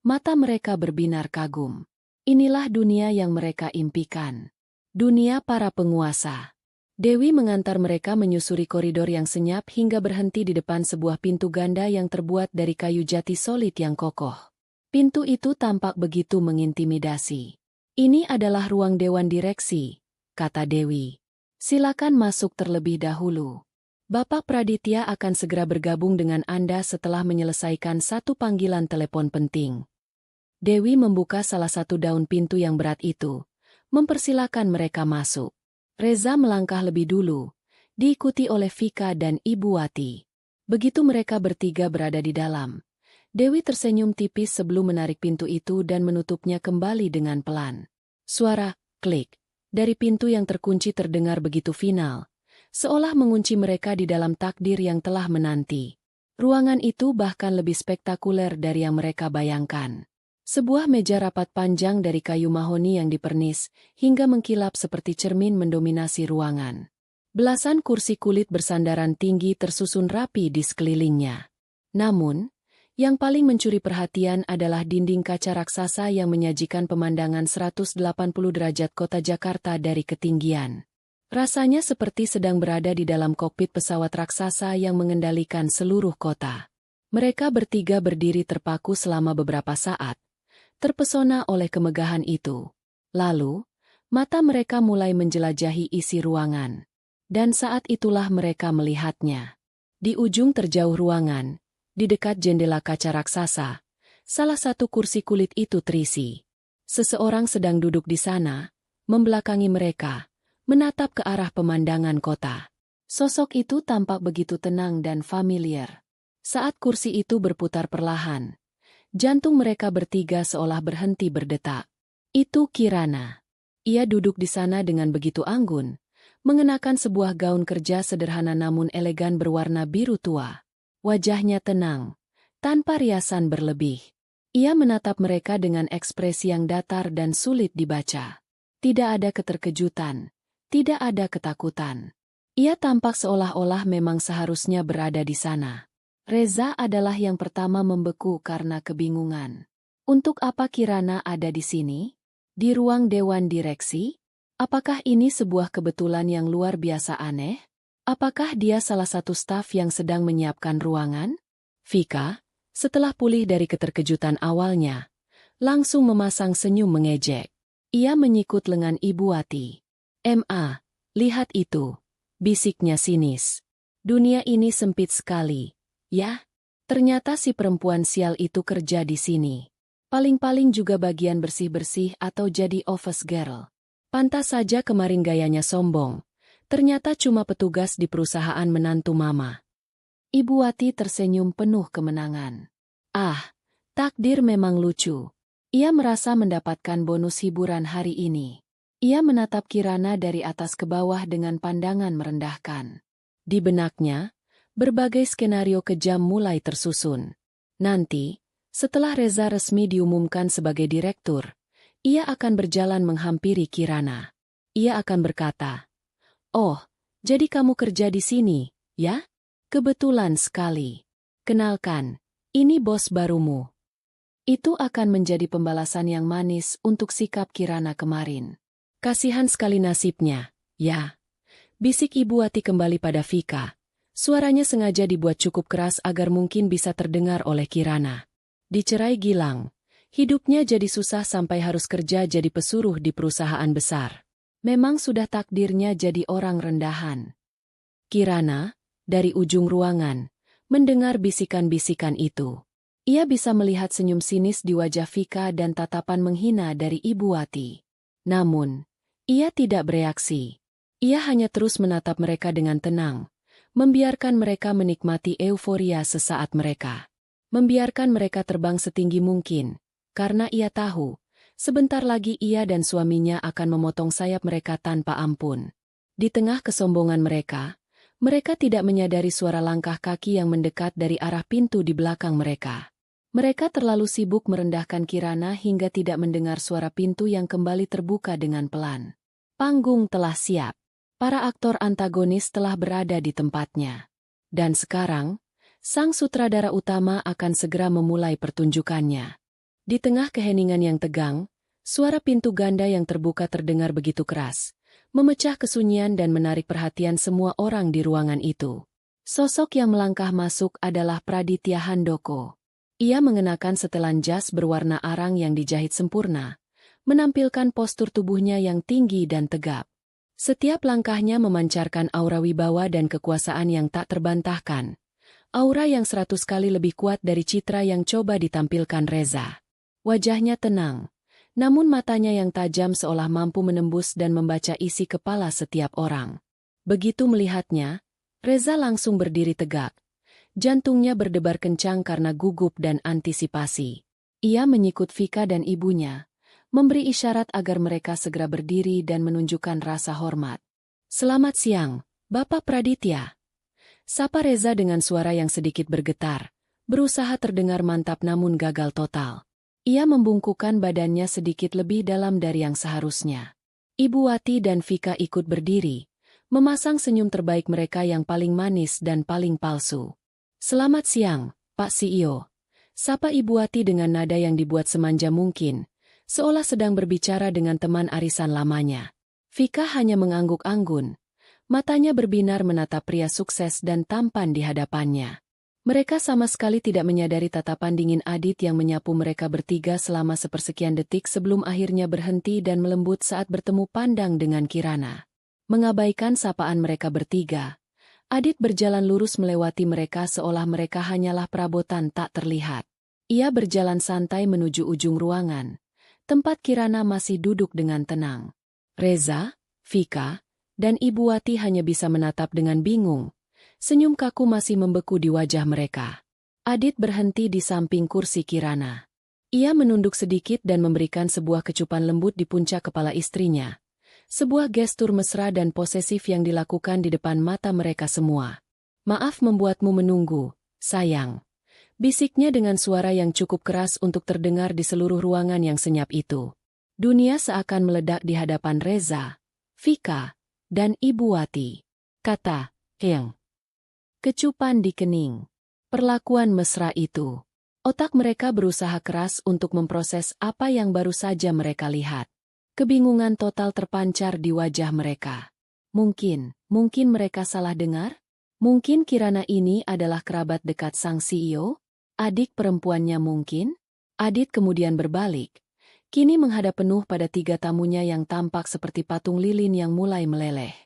Mata mereka berbinar kagum. Inilah dunia yang mereka impikan. Dunia para penguasa. Dewi mengantar mereka menyusuri koridor yang senyap hingga berhenti di depan sebuah pintu ganda yang terbuat dari kayu jati solid yang kokoh. Pintu itu tampak begitu mengintimidasi. Ini adalah ruang dewan direksi, kata Dewi. Silakan masuk terlebih dahulu. Bapak Praditya akan segera bergabung dengan Anda setelah menyelesaikan satu panggilan telepon penting. Dewi membuka salah satu daun pintu yang berat itu, mempersilakan mereka masuk. Reza melangkah lebih dulu, diikuti oleh Vika dan Ibu Wati. Begitu mereka bertiga berada di dalam, Dewi tersenyum tipis sebelum menarik pintu itu dan menutupnya kembali dengan pelan. Suara klik dari pintu yang terkunci terdengar begitu final, seolah mengunci mereka di dalam takdir yang telah menanti. Ruangan itu bahkan lebih spektakuler dari yang mereka bayangkan. Sebuah meja rapat panjang dari kayu mahoni yang dipernis, hingga mengkilap seperti cermin mendominasi ruangan. Belasan kursi kulit bersandaran tinggi tersusun rapi di sekelilingnya. Namun, yang paling mencuri perhatian adalah dinding kaca raksasa yang menyajikan pemandangan 180 derajat kota Jakarta dari ketinggian. Rasanya seperti sedang berada di dalam kokpit pesawat raksasa yang mengendalikan seluruh kota. Mereka bertiga berdiri terpaku selama beberapa saat, terpesona oleh kemegahan itu. Lalu, mata mereka mulai menjelajahi isi ruangan. Dan saat itulah mereka melihatnya. Di ujung terjauh ruangan, di dekat jendela kaca raksasa, salah satu kursi kulit itu terisi. Seseorang sedang duduk di sana, membelakangi mereka, menatap ke arah pemandangan kota. Sosok itu tampak begitu tenang dan familiar. Saat kursi itu berputar perlahan, jantung mereka bertiga seolah berhenti berdetak. Itu Kirana. Ia duduk di sana dengan begitu anggun, mengenakan sebuah gaun kerja sederhana namun elegan berwarna biru tua. Wajahnya tenang, tanpa riasan berlebih. Ia menatap mereka dengan ekspresi yang datar dan sulit dibaca. Tidak ada keterkejutan, tidak ada ketakutan. Ia tampak seolah-olah memang seharusnya berada di sana. Reza adalah yang pertama membeku karena kebingungan. Untuk apa Kirana ada di sini? Di ruang dewan direksi? Apakah ini sebuah kebetulan yang luar biasa aneh? Apakah dia salah satu staf yang sedang menyiapkan ruangan? Vika, setelah pulih dari keterkejutan awalnya, langsung memasang senyum mengejek. Ia menyikut lengan Ibu Wati. "Ma, lihat itu," bisiknya sinis. "Dunia ini sempit sekali, ya? Ternyata si perempuan sial itu kerja di sini. Paling-paling juga bagian bersih-bersih atau jadi office girl. Pantas saja kemarin gayanya sombong. Ternyata cuma petugas di perusahaan menantu mama." Ibu Wati tersenyum penuh kemenangan. Ah, takdir memang lucu. Ia merasa mendapatkan bonus hiburan hari ini. Ia menatap Kirana dari atas ke bawah dengan pandangan merendahkan. Di benaknya, berbagai skenario kejam mulai tersusun. Nanti, setelah Reza resmi diumumkan sebagai direktur, ia akan berjalan menghampiri Kirana. Ia akan berkata, "Oh, jadi kamu kerja di sini, ya? Kebetulan sekali. Kenalkan, ini bos barumu." Itu akan menjadi pembalasan yang manis untuk sikap Kirana kemarin. "Kasihan sekali nasibnya, ya." Bisik Ibu Wati kembali pada Vika. Suaranya sengaja dibuat cukup keras agar mungkin bisa terdengar oleh Kirana. Dicerai Gilang. Hidupnya jadi susah sampai harus kerja jadi pesuruh di perusahaan besar. Memang sudah takdirnya jadi orang rendahan. Kirana, dari ujung ruangan, mendengar bisikan-bisikan itu. Ia bisa melihat senyum sinis di wajah Vika dan tatapan menghina dari Ibu Wati. Namun, ia tidak bereaksi. Ia hanya terus menatap mereka dengan tenang, membiarkan mereka menikmati euforia sesaat mereka. Membiarkan mereka terbang setinggi mungkin. Karena ia tahu, sebentar lagi ia dan suaminya akan memotong sayap mereka tanpa ampun. Di tengah kesombongan mereka tidak menyadari suara langkah kaki yang mendekat dari arah pintu di belakang mereka. Mereka terlalu sibuk merendahkan Kirana hingga tidak mendengar suara pintu yang kembali terbuka dengan pelan. Panggung telah siap. Para aktor antagonis telah berada di tempatnya. Dan sekarang, sang sutradara utama akan segera memulai pertunjukannya. Di tengah keheningan yang tegang, suara pintu ganda yang terbuka terdengar begitu keras, memecah kesunyian dan menarik perhatian semua orang di ruangan itu. Sosok yang melangkah masuk adalah Praditya Handoko. Ia mengenakan setelan jas berwarna arang yang dijahit sempurna, menampilkan postur tubuhnya yang tinggi dan tegap. Setiap langkahnya memancarkan aura wibawa dan kekuasaan yang tak terbantahkan. Aura yang 100 kali lebih kuat dari citra yang coba ditampilkan Reza. Wajahnya tenang, namun matanya yang tajam seolah mampu menembus dan membaca isi kepala setiap orang. Begitu melihatnya, Reza langsung berdiri tegak. Jantungnya berdebar kencang karena gugup dan antisipasi. Ia menyikut Vika dan ibunya, memberi isyarat agar mereka segera berdiri dan menunjukkan rasa hormat. "Selamat siang, Bapak Praditya." Sapa Reza dengan suara yang sedikit bergetar, berusaha terdengar mantap namun gagal total. Ia membungkukkan badannya sedikit lebih dalam dari yang seharusnya. Ibu Wati dan Vika ikut berdiri, memasang senyum terbaik mereka yang paling manis dan paling palsu. "Selamat siang, Pak CEO." Sapa Ibu Wati dengan nada yang dibuat semanja mungkin, seolah sedang berbicara dengan teman arisan lamanya. Vika hanya mengangguk anggun, matanya berbinar menatap pria sukses dan tampan di hadapannya. Mereka sama sekali tidak menyadari tatapan dingin Adit yang menyapu mereka bertiga selama sepersekian detik sebelum akhirnya berhenti dan melembut saat bertemu pandang dengan Kirana. Mengabaikan sapaan mereka bertiga, Adit berjalan lurus melewati mereka seolah mereka hanyalah perabotan tak terlihat. Ia berjalan santai menuju ujung ruangan, tempat Kirana masih duduk dengan tenang. Reza, Vika, dan Ibu Wati hanya bisa menatap dengan bingung. Senyum kaku masih membeku di wajah mereka. Adit berhenti di samping kursi Kirana. Ia menunduk sedikit dan memberikan sebuah kecupan lembut di puncak kepala istrinya. Sebuah gestur mesra dan posesif yang dilakukan di depan mata mereka semua. "Maaf membuatmu menunggu, sayang," bisiknya dengan suara yang cukup keras untuk terdengar di seluruh ruangan yang senyap itu. Dunia seakan meledak di hadapan Reza, Vika, dan Ibu Wati. Kata, "Yang." Kecupan di kening. Perlakuan mesra itu. Otak mereka berusaha keras untuk memproses apa yang baru saja mereka lihat. Kebingungan total terpancar di wajah mereka. Mungkin mereka salah dengar? Mungkin Kirana ini adalah kerabat dekat sang CEO? Adik perempuannya mungkin? Adit kemudian berbalik. Kini menghadap penuh pada tiga tamunya yang tampak seperti patung lilin yang mulai meleleh.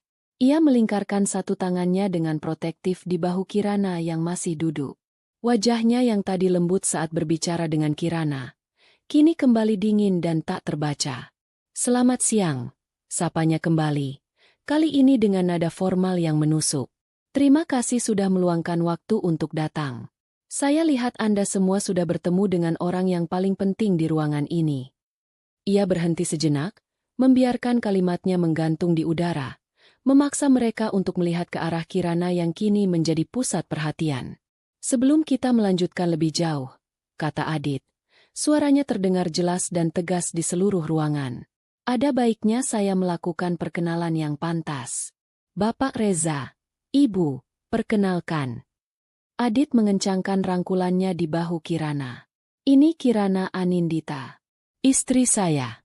Ia melingkarkan satu tangannya dengan protektif di bahu Kirana yang masih duduk. Wajahnya yang tadi lembut saat berbicara dengan Kirana, kini kembali dingin dan tak terbaca. "Selamat siang," sapanya kembali, kali ini dengan nada formal yang menusuk. "Terima kasih sudah meluangkan waktu untuk datang. Saya lihat Anda semua sudah bertemu dengan orang yang paling penting di ruangan ini." Ia berhenti sejenak, membiarkan kalimatnya menggantung di udara, memaksa mereka untuk melihat ke arah Kirana yang kini menjadi pusat perhatian. "Sebelum kita melanjutkan lebih jauh," kata Adit, suaranya terdengar jelas dan tegas di seluruh ruangan. "Ada baiknya saya melakukan perkenalan yang pantas. Bapak Reza, Ibu, perkenalkan." Adit mengencangkan rangkulannya di bahu Kirana. "Ini Kirana Anindita, istri saya."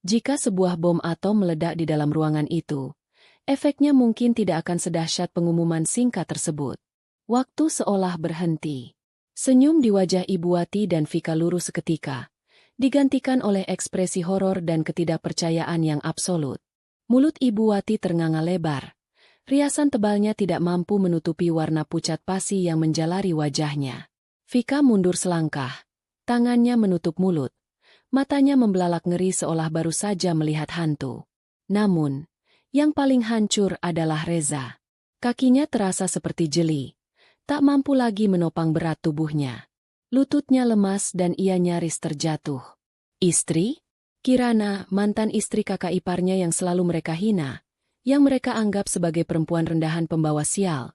Jika sebuah bom atom meledak di dalam ruangan itu, efeknya mungkin tidak akan sedahsyat pengumuman singkat tersebut. Waktu seolah berhenti. Senyum di wajah Ibu Wati dan Vika lurus seketika, digantikan oleh ekspresi horor dan ketidakpercayaan yang absolut. Mulut Ibu Wati ternganga lebar. Riasan tebalnya tidak mampu menutupi warna pucat pasi yang menjalari wajahnya. Vika mundur selangkah, tangannya menutup mulut. Matanya membelalak ngeri seolah baru saja melihat hantu. Namun, yang paling hancur adalah Reza. Kakinya terasa seperti jeli, tak mampu lagi menopang berat tubuhnya. Lututnya lemas dan ia nyaris terjatuh. Istri? Kirana, mantan istri kakak iparnya yang selalu mereka hina, yang mereka anggap sebagai perempuan rendahan pembawa sial,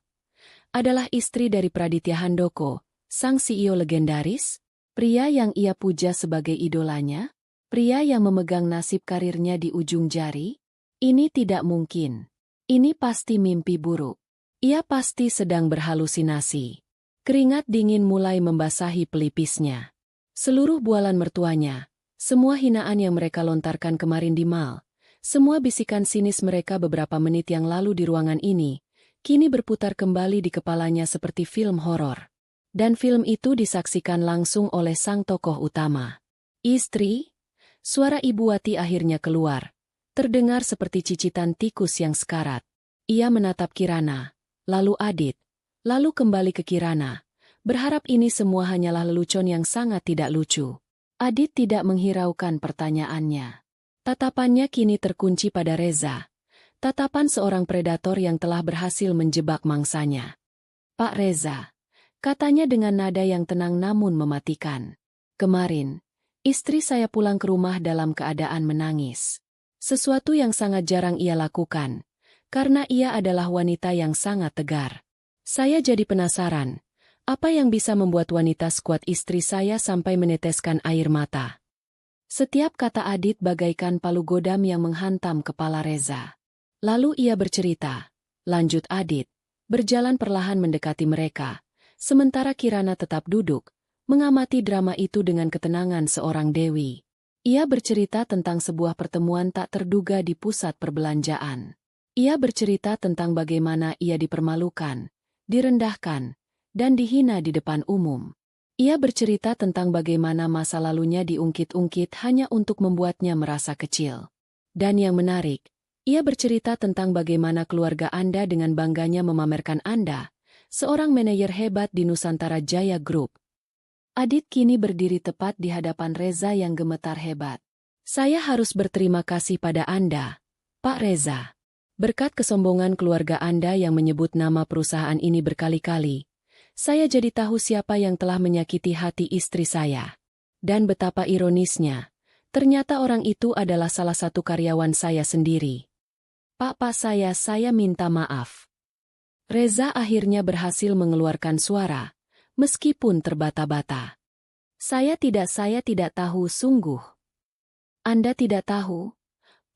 adalah istri dari Praditya Handoko, sang CEO legendaris, pria yang ia puja sebagai idolanya, pria yang memegang nasib karirnya di ujung jari. Ini tidak mungkin. Ini pasti mimpi buruk. Ia pasti sedang berhalusinasi. Keringat dingin mulai membasahi pelipisnya. Seluruh bualan mertuanya, semua hinaan yang mereka lontarkan kemarin di mal, semua bisikan sinis mereka beberapa menit yang lalu di ruangan ini, kini berputar kembali di kepalanya seperti film horor. Dan film itu disaksikan langsung oleh sang tokoh utama. "Istri?" Suara Ibu Wati akhirnya keluar, terdengar seperti cicitan tikus yang sekarat. Ia menatap Kirana, lalu Adit, lalu kembali ke Kirana, berharap ini semua hanyalah lelucon yang sangat tidak lucu. Adit tidak menghiraukan pertanyaannya. Tatapannya kini terkunci pada Reza, tatapan seorang predator yang telah berhasil menjebak mangsanya. "Pak Reza." Katanya dengan nada yang tenang namun mematikan. Kemarin, istri saya pulang ke rumah dalam keadaan menangis. Sesuatu yang sangat jarang ia lakukan, karena ia adalah wanita yang sangat tegar. Saya jadi penasaran, apa yang bisa membuat wanita sekuat istri saya sampai meneteskan air mata? Setiap kata Adit bagaikan palu godam yang menghantam kepala Reza. Lalu ia bercerita, lanjut Adit, berjalan perlahan mendekati mereka. Sementara Kirana tetap duduk, mengamati drama itu dengan ketenangan seorang dewi. Ia bercerita tentang sebuah pertemuan tak terduga di pusat perbelanjaan. Ia bercerita tentang bagaimana ia dipermalukan, direndahkan, dan dihina di depan umum. Ia bercerita tentang bagaimana masa lalunya diungkit-ungkit hanya untuk membuatnya merasa kecil. Dan yang menarik, ia bercerita tentang bagaimana keluarga Anda dengan bangganya memamerkan Anda, seorang manajer hebat di Nusantara Jaya Group. Adit kini berdiri tepat di hadapan Reza yang gemetar hebat. Saya harus berterima kasih pada Anda, Pak Reza. Berkat kesombongan keluarga Anda yang menyebut nama perusahaan ini berkali-kali, saya jadi tahu siapa yang telah menyakiti hati istri saya. Dan betapa ironisnya, ternyata orang itu adalah salah satu karyawan saya sendiri. Pak saya minta maaf. Reza akhirnya berhasil mengeluarkan suara, meskipun terbata-bata. Saya tidak tahu sungguh. Anda tidak tahu?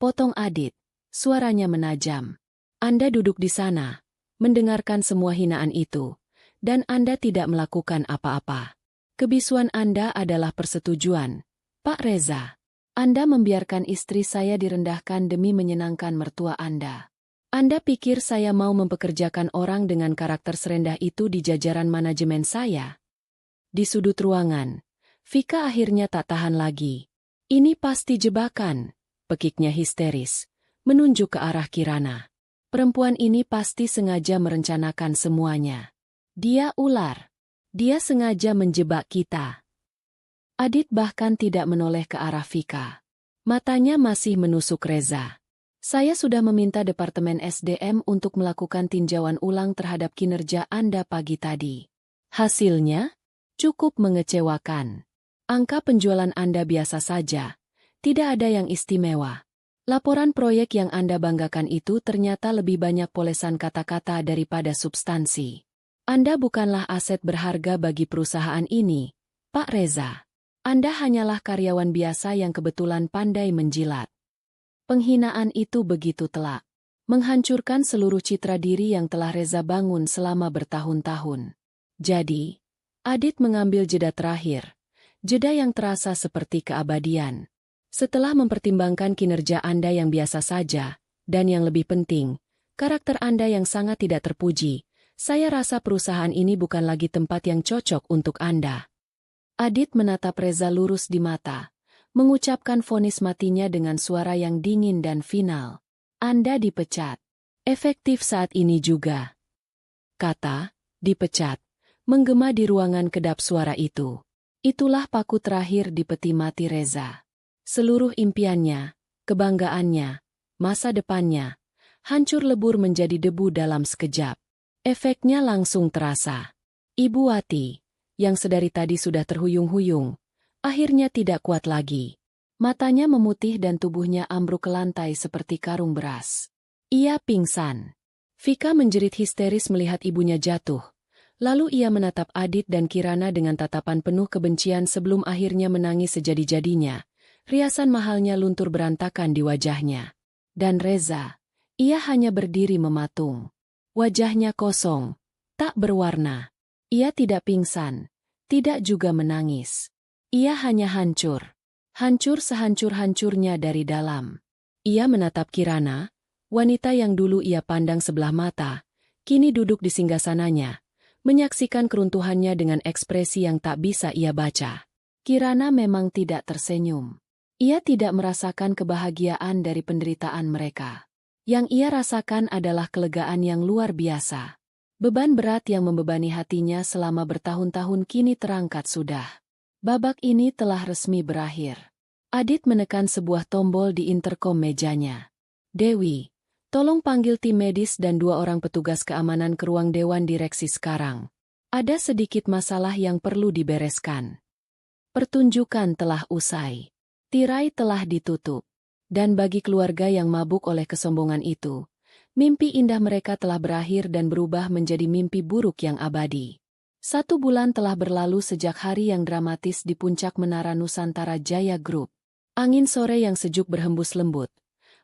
Potong Adit, suaranya menajam. Anda duduk di sana, mendengarkan semua hinaan itu, dan Anda tidak melakukan apa-apa. Kebisuan Anda adalah persetujuan, Pak Reza. Anda membiarkan istri saya direndahkan demi menyenangkan mertua Anda. Anda pikir saya mau mempekerjakan orang dengan karakter serendah itu di jajaran manajemen saya? Di sudut ruangan, Vika akhirnya tak tahan lagi. Ini pasti jebakan, pekiknya histeris, menunjuk ke arah Kirana. Perempuan ini pasti sengaja merencanakan semuanya. Dia ular. Dia sengaja menjebak kita. Adit bahkan tidak menoleh ke arah Vika. Matanya masih menusuk Reza. Saya sudah meminta Departemen SDM untuk melakukan tinjauan ulang terhadap kinerja Anda pagi tadi. Hasilnya, cukup mengecewakan. Angka penjualan Anda biasa saja, tidak ada yang istimewa. Laporan proyek yang Anda banggakan itu ternyata lebih banyak polesan kata-kata daripada substansi. Anda bukanlah aset berharga bagi perusahaan ini, Pak Reza. Anda hanyalah karyawan biasa yang kebetulan pandai menjilat. Penghinaan itu begitu telak, menghancurkan seluruh citra diri yang telah Reza bangun selama bertahun-tahun. Jadi, Adit mengambil jeda terakhir, jeda yang terasa seperti keabadian. Setelah mempertimbangkan kinerja Anda yang biasa saja, dan yang lebih penting, karakter Anda yang sangat tidak terpuji, saya rasa perusahaan ini bukan lagi tempat yang cocok untuk Anda. Adit menatap Reza lurus di mata, mengucapkan vonis matinya dengan suara yang dingin dan final. Anda dipecat. Efektif saat ini juga. Kata, dipecat, menggema di ruangan kedap suara itu. Itulah paku terakhir di peti mati Reza. Seluruh impiannya, kebanggaannya, masa depannya, hancur lebur menjadi debu dalam sekejap. Efeknya langsung terasa. Ibu Wati, yang sedari tadi sudah terhuyung-huyung, akhirnya tidak kuat lagi. Matanya memutih dan tubuhnya ambruk ke lantai seperti karung beras. Ia pingsan. Vika menjerit histeris melihat ibunya jatuh. Lalu ia menatap Adit dan Kirana dengan tatapan penuh kebencian sebelum akhirnya menangis sejadi-jadinya. Riasan mahalnya luntur berantakan di wajahnya. Dan Reza, ia hanya berdiri mematung. Wajahnya kosong, tak berwarna. Ia tidak pingsan, tidak juga menangis. Ia hanya hancur. Hancur sehancur-hancurnya dari dalam. Ia menatap Kirana, wanita yang dulu ia pandang sebelah mata, kini duduk di singgasananya, menyaksikan keruntuhannya dengan ekspresi yang tak bisa ia baca. Kirana memang tidak tersenyum. Ia tidak merasakan kebahagiaan dari penderitaan mereka. Yang ia rasakan adalah kelegaan yang luar biasa. Beban berat yang membebani hatinya selama bertahun-tahun kini terangkat sudah. Babak ini telah resmi berakhir. Adit menekan sebuah tombol di interkom mejanya. Dewi, tolong panggil tim medis dan 2 orang petugas keamanan ke ruang dewan direksi sekarang. Ada sedikit masalah yang perlu dibereskan. Pertunjukan telah usai. Tirai telah ditutup. Dan bagi keluarga yang mabuk oleh kesombongan itu, mimpi indah mereka telah berakhir dan berubah menjadi mimpi buruk yang abadi. 1 bulan telah berlalu sejak hari yang dramatis di puncak Menara Nusantara Jaya Group. Angin sore yang sejuk berhembus lembut,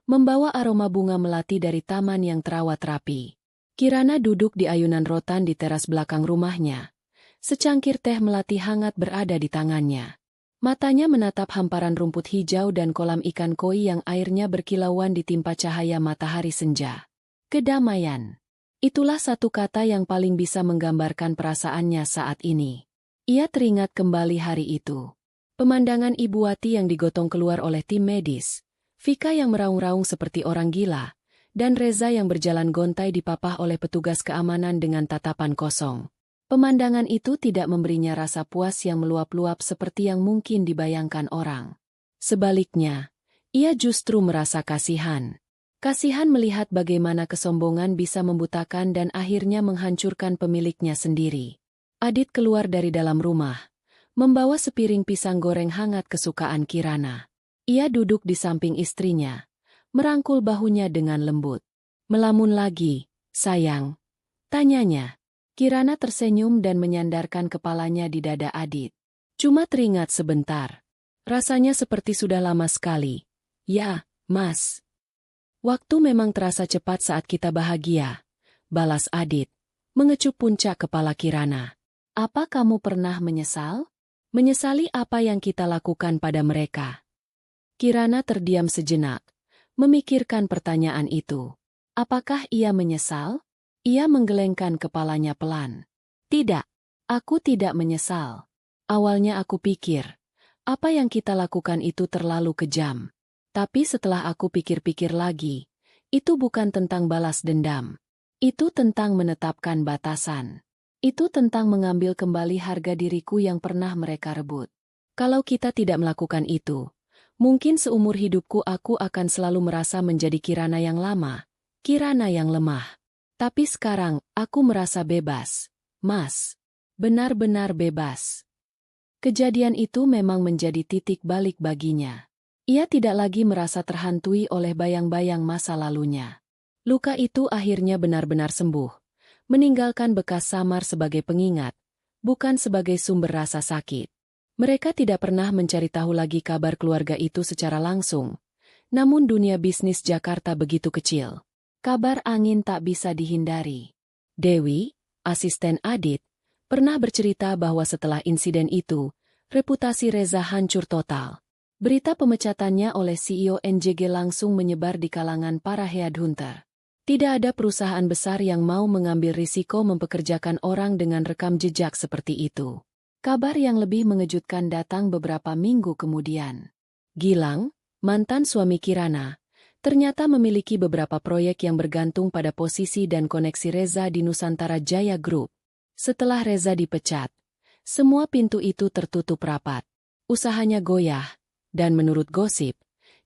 membawa aroma bunga melati dari taman yang terawat rapi. Kirana duduk di ayunan rotan di teras belakang rumahnya. Secangkir teh melati hangat berada di tangannya. Matanya menatap hamparan rumput hijau dan kolam ikan koi yang airnya berkilauan ditimpa cahaya matahari senja. Kedamaian. Itulah satu kata yang paling bisa menggambarkan perasaannya saat ini. Ia teringat kembali hari itu. Pemandangan Ibu Wati yang digotong keluar oleh tim medis, Vika yang meraung-raung seperti orang gila, dan Reza yang berjalan gontai dipapah oleh petugas keamanan dengan tatapan kosong. Pemandangan itu tidak memberinya rasa puas yang meluap-luap seperti yang mungkin dibayangkan orang. Sebaliknya, ia justru merasa kasihan. Kasihan melihat bagaimana kesombongan bisa membutakan dan akhirnya menghancurkan pemiliknya sendiri. Adit keluar dari dalam rumah, membawa sepiring pisang goreng hangat kesukaan Kirana. Ia duduk di samping istrinya, merangkul bahunya dengan lembut. "Melamun lagi, sayang?" tanyanya. Kirana tersenyum dan menyandarkan kepalanya di dada Adit. "Cuma teringat sebentar. Rasanya seperti sudah lama sekali." "Ya, Mas. Waktu memang terasa cepat saat kita bahagia," balas Adit, mengecup puncak kepala Kirana. "Apa kamu pernah menyesal? Menyesali apa yang kita lakukan pada mereka?" Kirana terdiam sejenak, memikirkan pertanyaan itu. Apakah ia menyesal? Ia menggelengkan kepalanya pelan. "Tidak, aku tidak menyesal. Awalnya aku pikir, apa yang kita lakukan itu terlalu kejam. Tapi setelah aku pikir-pikir lagi, itu bukan tentang balas dendam. Itu tentang menetapkan batasan. Itu tentang mengambil kembali harga diriku yang pernah mereka rebut. Kalau kita tidak melakukan itu, mungkin seumur hidupku aku akan selalu merasa menjadi Kirana yang lama, Kirana yang lemah. Tapi sekarang, aku merasa bebas, Mas. Benar-benar bebas." Kejadian itu memang menjadi titik balik baginya. Ia tidak lagi merasa terhantui oleh bayang-bayang masa lalunya. Luka itu akhirnya benar-benar sembuh, meninggalkan bekas samar sebagai pengingat, bukan sebagai sumber rasa sakit. Mereka tidak pernah mencari tahu lagi kabar keluarga itu secara langsung. Namun dunia bisnis Jakarta begitu kecil. Kabar angin tak bisa dihindari. Dewi, asisten Adit, pernah bercerita bahwa setelah insiden itu, reputasi Reza hancur total. Berita pemecatannya oleh CEO NJG langsung menyebar di kalangan para headhunter. Tidak ada perusahaan besar yang mau mengambil risiko mempekerjakan orang dengan rekam jejak seperti itu. Kabar yang lebih mengejutkan datang beberapa minggu kemudian. Gilang, mantan suami Kirana, ternyata memiliki beberapa proyek yang bergantung pada posisi dan koneksi Reza di Nusantara Jaya Group. Setelah Reza dipecat, semua pintu itu tertutup rapat. Usahanya goyah, dan menurut gosip,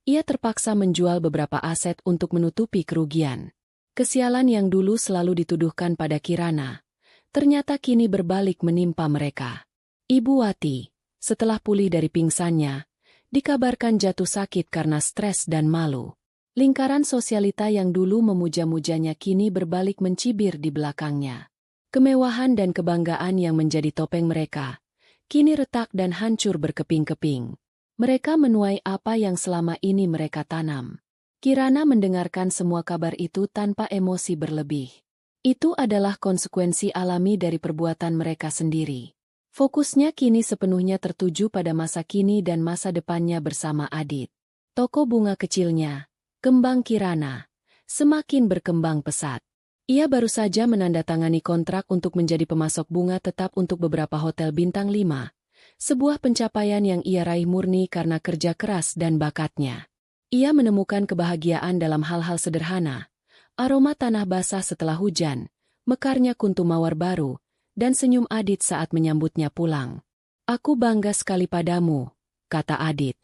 ia terpaksa menjual beberapa aset untuk menutupi kerugian. Kesialan yang dulu selalu dituduhkan pada Kirana, ternyata kini berbalik menimpa mereka. Ibu Wati, setelah pulih dari pingsannya, dikabarkan jatuh sakit karena stres dan malu. Lingkaran sosialita yang dulu memuja-mujanya kini berbalik mencibir di belakangnya. Kemewahan dan kebanggaan yang menjadi topeng mereka, kini retak dan hancur berkeping-keping. Mereka menuai apa yang selama ini mereka tanam. Kirana mendengarkan semua kabar itu tanpa emosi berlebih. Itu adalah konsekuensi alami dari perbuatan mereka sendiri. Fokusnya kini sepenuhnya tertuju pada masa kini dan masa depannya bersama Adit. Toko bunga kecilnya, Kembang Kirana, semakin berkembang pesat. Ia baru saja menandatangani kontrak untuk menjadi pemasok bunga tetap untuk beberapa hotel bintang 5, sebuah pencapaian yang ia raih murni karena kerja keras dan bakatnya. Ia menemukan kebahagiaan dalam hal-hal sederhana, aroma tanah basah setelah hujan, mekarnya kuntu mawar baru, dan senyum Adit saat menyambutnya pulang. "Aku bangga sekali padamu," kata Adit,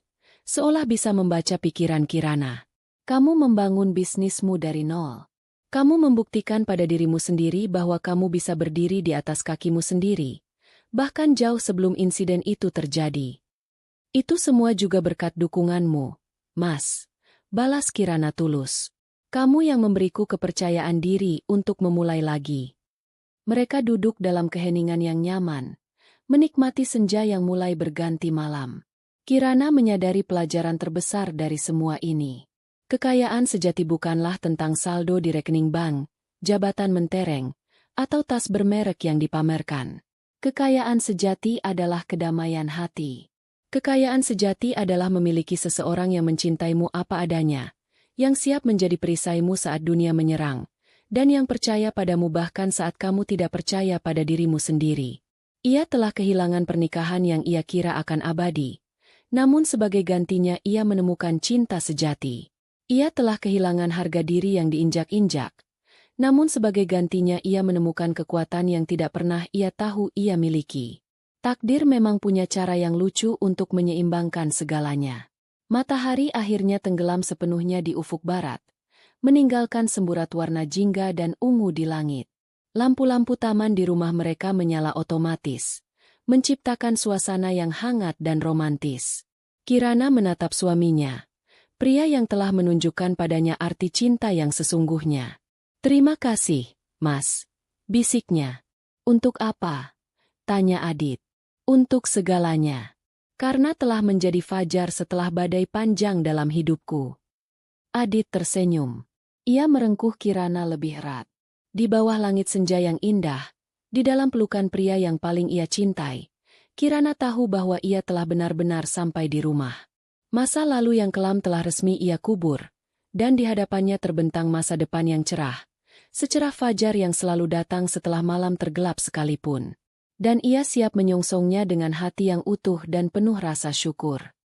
seolah bisa membaca pikiran Kirana. "Kamu membangun bisnismu dari nol. Kamu membuktikan pada dirimu sendiri bahwa kamu bisa berdiri di atas kakimu sendiri, bahkan jauh sebelum insiden itu terjadi. Itu semua juga berkat dukunganmu, Mas. Balas Kirana tulus. Kamu yang memberiku kepercayaan diri untuk memulai lagi. Mereka duduk dalam keheningan yang nyaman, menikmati senja yang mulai berganti malam. Kirana menyadari pelajaran terbesar dari semua ini. Kekayaan sejati bukanlah tentang saldo di rekening bank, jabatan mentereng, atau tas bermerek yang dipamerkan. Kekayaan sejati adalah kedamaian hati. Kekayaan sejati adalah memiliki seseorang yang mencintaimu apa adanya, yang siap menjadi perisaimu saat dunia menyerang, dan yang percaya padamu bahkan saat kamu tidak percaya pada dirimu sendiri. Ia telah kehilangan pernikahan yang ia kira akan abadi, namun sebagai gantinya ia menemukan cinta sejati. Ia telah kehilangan harga diri yang diinjak-injak, namun sebagai gantinya ia menemukan kekuatan yang tidak pernah ia tahu ia miliki. Takdir memang punya cara yang lucu untuk menyeimbangkan segalanya. Matahari akhirnya tenggelam sepenuhnya di ufuk barat, meninggalkan semburat warna jingga dan ungu di langit. Lampu-lampu taman di rumah mereka menyala otomatis, menciptakan suasana yang hangat dan romantis. Kirana menatap suaminya, pria yang telah menunjukkan padanya arti cinta yang sesungguhnya. "Terima kasih, Mas," bisiknya. "Untuk apa?" tanya Adit. "Untuk segalanya. Karena telah menjadi fajar setelah badai panjang dalam hidupku." Adit tersenyum. Ia merengkuh Kirana lebih erat. Di bawah langit senja yang indah, di dalam pelukan pria yang paling ia cintai, Kirana tahu bahwa ia telah benar-benar sampai di rumah. Masa lalu yang kelam telah resmi ia kubur, dan di hadapannya terbentang masa depan yang cerah, secerah fajar yang selalu datang setelah malam tergelap sekalipun. Dan ia siap menyongsongnya dengan hati yang utuh dan penuh rasa syukur.